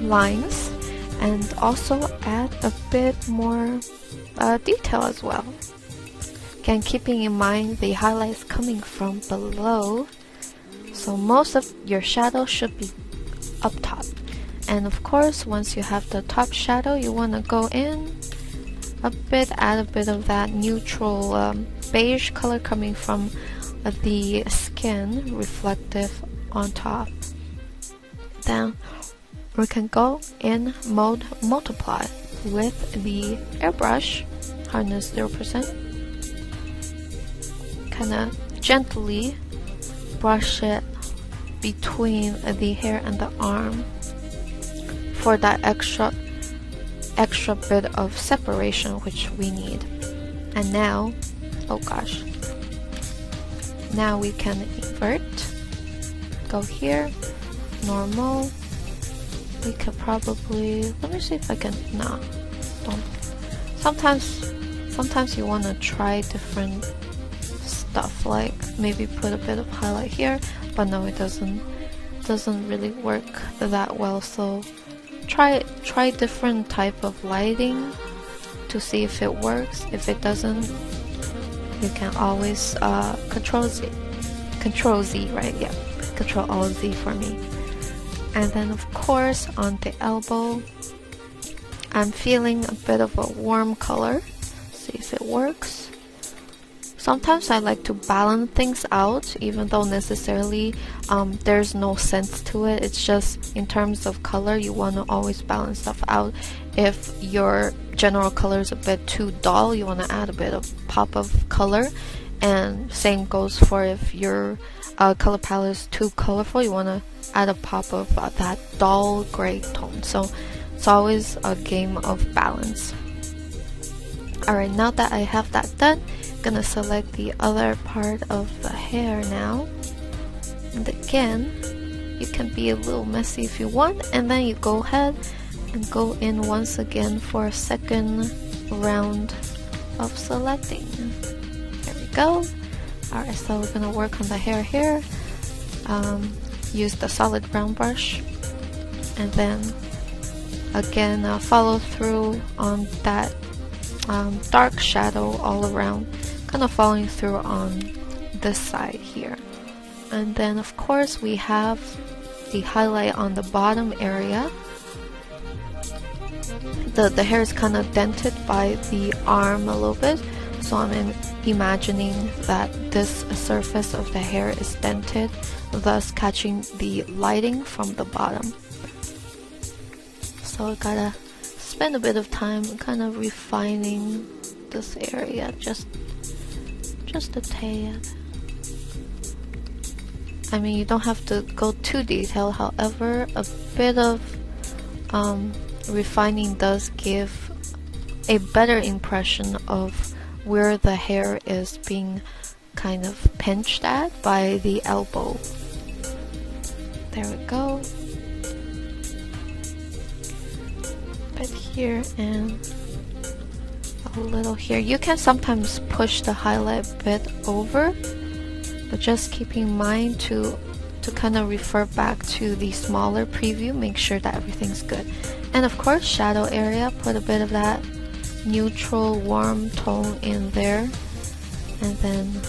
lines and also add a bit more detail as well. Again, keeping in mind the highlights coming from below, so most of your shadow should be up top. And of course, once you have the top shadow, you want to go in a bit, add a bit of that neutral beige color coming from the skin, reflective on top. Then we can go in mode multiply. with the airbrush, hardness 0%. Kind of gently brush it between the hair and the arm for that extra bit of separation which we need. And now, oh gosh, now we can invert. Go here, normal. We could probably, let me see if I can, no, don't. Sometimes you want to try different stuff, like maybe put a bit of highlight here, but no, it doesn't really work that well. So try different type of lighting to see if it works. If it doesn't, you can always Control Z, right? Yeah, Control Alt Z for me. And then of course on the elbow, I'm feeling a bit of a warm color. See if it works. Sometimes I like to balance things out, even though necessarily there's no sense to it. It's just in terms of color, you want to always balance stuff out. If your general color is a bit too dull, you want to add a bit of pop of color. And same goes for if your color palette is too colorful, you want to add a pop of that dull gray tone. So it's always a game of balance. Alright, now that I have that done, I'm gonna select the other part of the hair now. And again, you can be a little messy if you want, and then you go ahead and go in once again for a second round of selecting. There we go. Alright, so we're gonna work on the hair here. Use the solid brown brush, and then again follow through on that dark shadow all around, kind of following through on this side here. And then of course we have the highlight on the bottom area. The hair is kind of dented by the arm a little bit, so I'm imagining that this surface of the hair is dented, thus catching the lighting from the bottom. So I gotta spend a bit of time kind of refining this area, just a tad. I mean, you don't have to go too detailed, however, a bit of refining does give a better impression of where the hair is being kind of pinched at by the elbow. There we go. A bit here and a little here. You can sometimes push the highlight a bit over, but just keep in mind to kind of refer back to the smaller preview, make sure that everything's good. And of course, shadow area, put a bit of that neutral warm tone in there, and then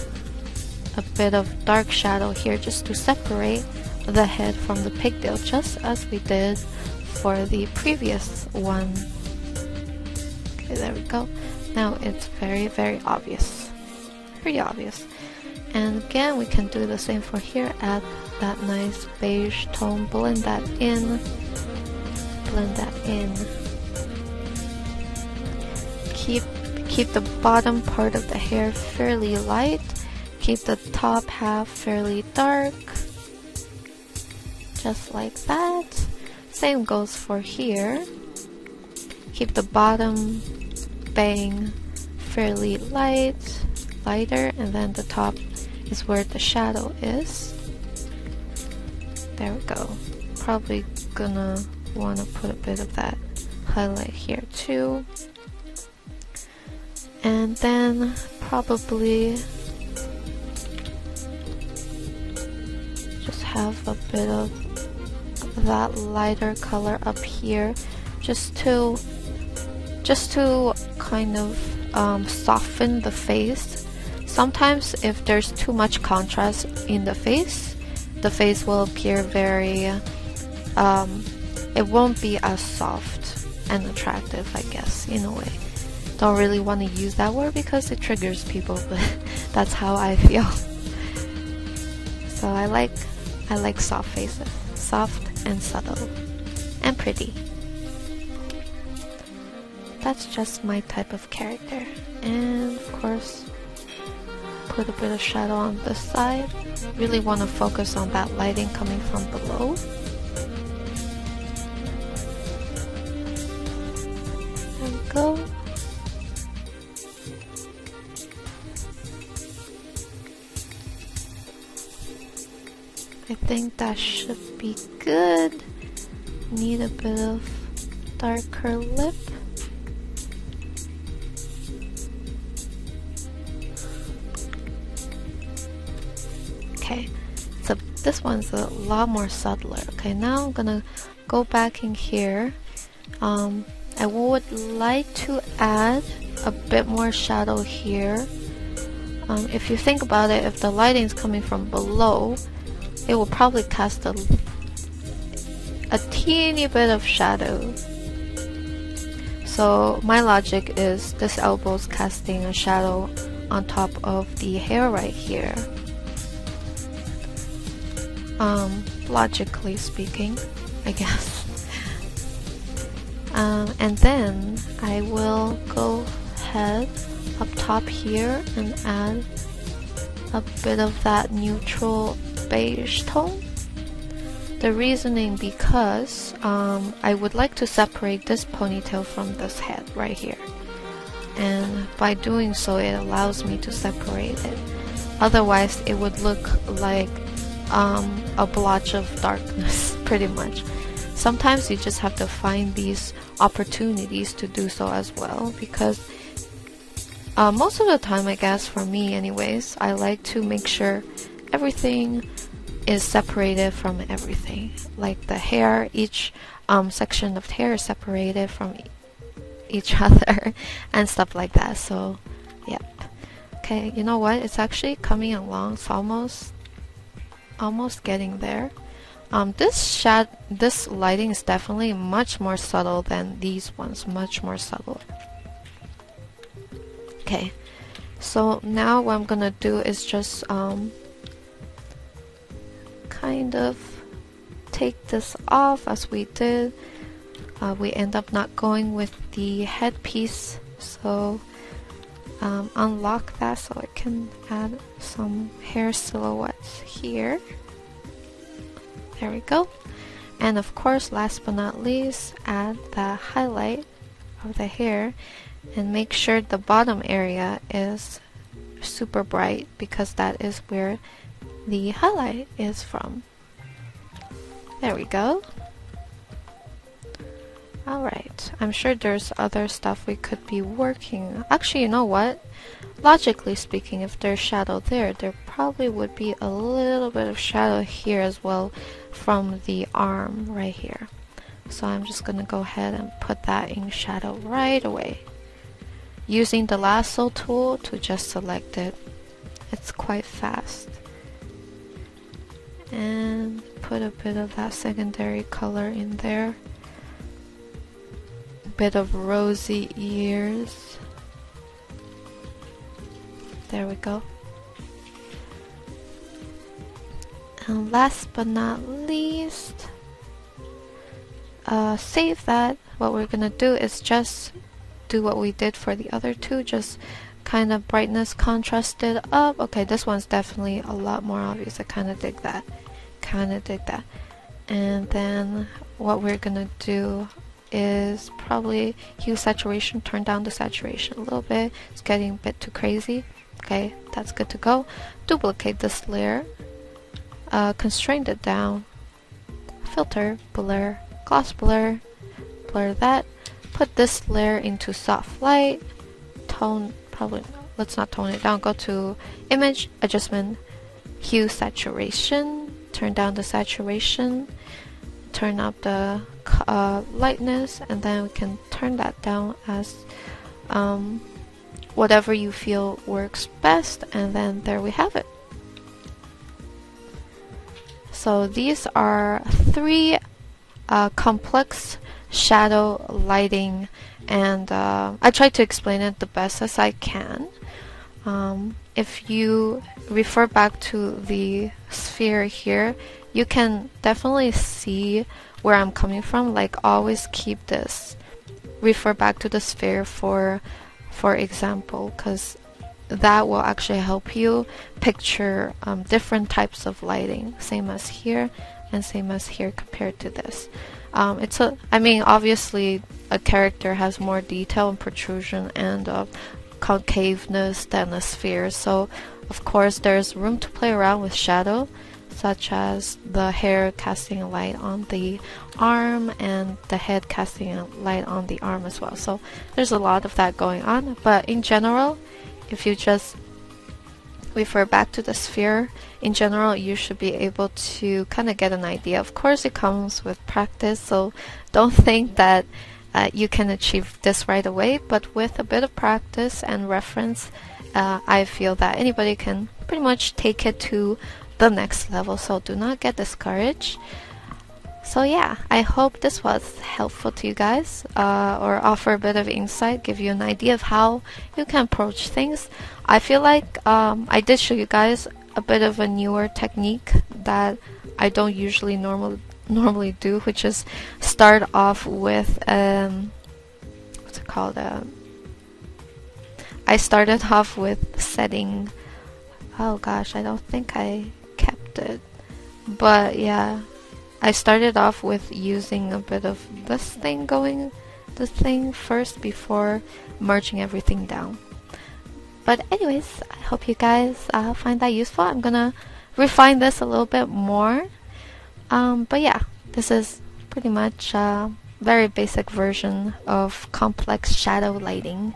a bit of dark shadow here just to separate the head from the pigtail, just as we did for the previous one. Okay, there we go. Now it's very, very obvious. Pretty obvious. And again, we can do the same for here. Add that nice beige tone, blend that in. Blend that in. Keep the bottom part of the hair fairly light. Keep the top half fairly dark. Just like that. Same goes for here. Keep the bottom bang fairly lighter, and then the top is where the shadow is. There we go. Probably gonna want to put a bit of that highlight here too. And then probably just have a bit of that lighter color up here, just to kind of soften the face. Sometimes if there's too much contrast in the face will appear very it won't be as soft and attractive, I guess, in a way. Don't really want to use that word because it triggers people, but that's how I feel. So I like soft faces, soft and subtle and pretty. that's just my type of character. And of course, put a bit of shadow on this side. Really want to focus on that lighting coming from below. There we go. I think that should be good. Need a bit of darker lip. Okay, so this one's a lot more subtler. Okay, now I'm gonna go back in here. I would like to add a bit more shadow here. If you think about it, if the lighting is coming from below, it will probably cast a teeny bit of shadow. So my logic is this elbow's casting a shadow on top of the hair right here. Logically speaking, I guess. And then I will go ahead up top here and add a bit of that neutral beige tone. The reasoning because I would like to separate this ponytail from this head right here, and by doing so it allows me to separate it. Otherwise it would look like a blotch of darkness pretty much. Sometimes you just have to find these opportunities to do so as well, because most of the time, I guess for me anyways, I like to make sure everything is separated from everything. Like the hair, each section of hair is separated from each other and stuff like that. So, yep. Okay, you know what? It's actually coming along. It's almost getting there. This lighting is definitely much more subtle than these ones. Much more subtle. Okay, so now what I'm gonna do is just kind of take this off as we did. We end up not going with the headpiece, so unlock that so I can add some hair silhouettes here. There we go. And of course, last but not least, add the highlight of the hair and make sure the bottom area is super bright, because that is where the highlight is from. There we go. Alright, I'm sure there's other stuff we could be working. Actually, you know what? Logically speaking, if there's shadow there probably would be a little bit of shadow here as well from the arm right here. So I'm just gonna go ahead and put that in shadow right away, using the lasso tool to just select it. It's quite fast. And put a bit of that secondary color in there. A bit of rosy ears. There we go. And last but not least, save that. What we're gonna do is just do what we did for the other two, just kind of brightness contrasted up. Okay, this one's definitely a lot more obvious. I kind of dig that. And then what we're gonna do is probably hue saturation, turn down the saturation a little bit. It's getting a bit too crazy. Okay, that's good to go. Duplicate this layer, constrain it down, filter, blur, gloss blur, blur that, put this layer into soft light, tone, probably, let's not tone it down, go to image, adjustment, hue saturation, turn down the saturation, turn up the lightness, and then we can turn that down as whatever you feel works best, and then there we have it. So these are three complex shadow lighting, and I tried to explain it the best as I can. If you refer back to the sphere here, you can definitely see where I'm coming from. Like, always keep this refer back to the sphere for example, because that will actually help you picture different types of lighting, same as here and same as here compared to this. I mean, obviously a character has more detail and protrusion and concaveness than a sphere, so of course there's room to play around with shadow, such as the hair casting a light on the arm and the head casting a light on the arm as well. So there's a lot of that going on, but in general, if you just refer back to the sphere, in general you should be able to kind of get an idea. Of course it comes with practice, so don't think that you can achieve this right away, but with a bit of practice and reference, I feel that anybody can pretty much take it to the next level, so do not get discouraged. So yeah, I hope this was helpful to you guys, or offer a bit of insight, give you an idea of how you can approach things. I feel like I did show you guys a bit of a newer technique that I don't usually normally do, which is start off with what's it called? I started off with setting. Oh gosh, I don't think I kept it, but yeah. I started off with using a bit of this thing first before merging everything down. But anyways, I hope you guys find that useful. I'm gonna refine this a little bit more. But yeah, this is pretty much a very basic version of complex shadow lighting.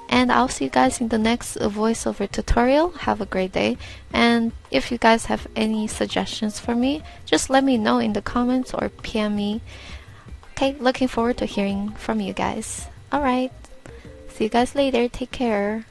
And I'll see you guys in the next voiceover tutorial. Have a great day. And if you guys have any suggestions for me, just let me know in the comments or PM me. Okay, looking forward to hearing from you guys. Alright, see you guys later. Take care.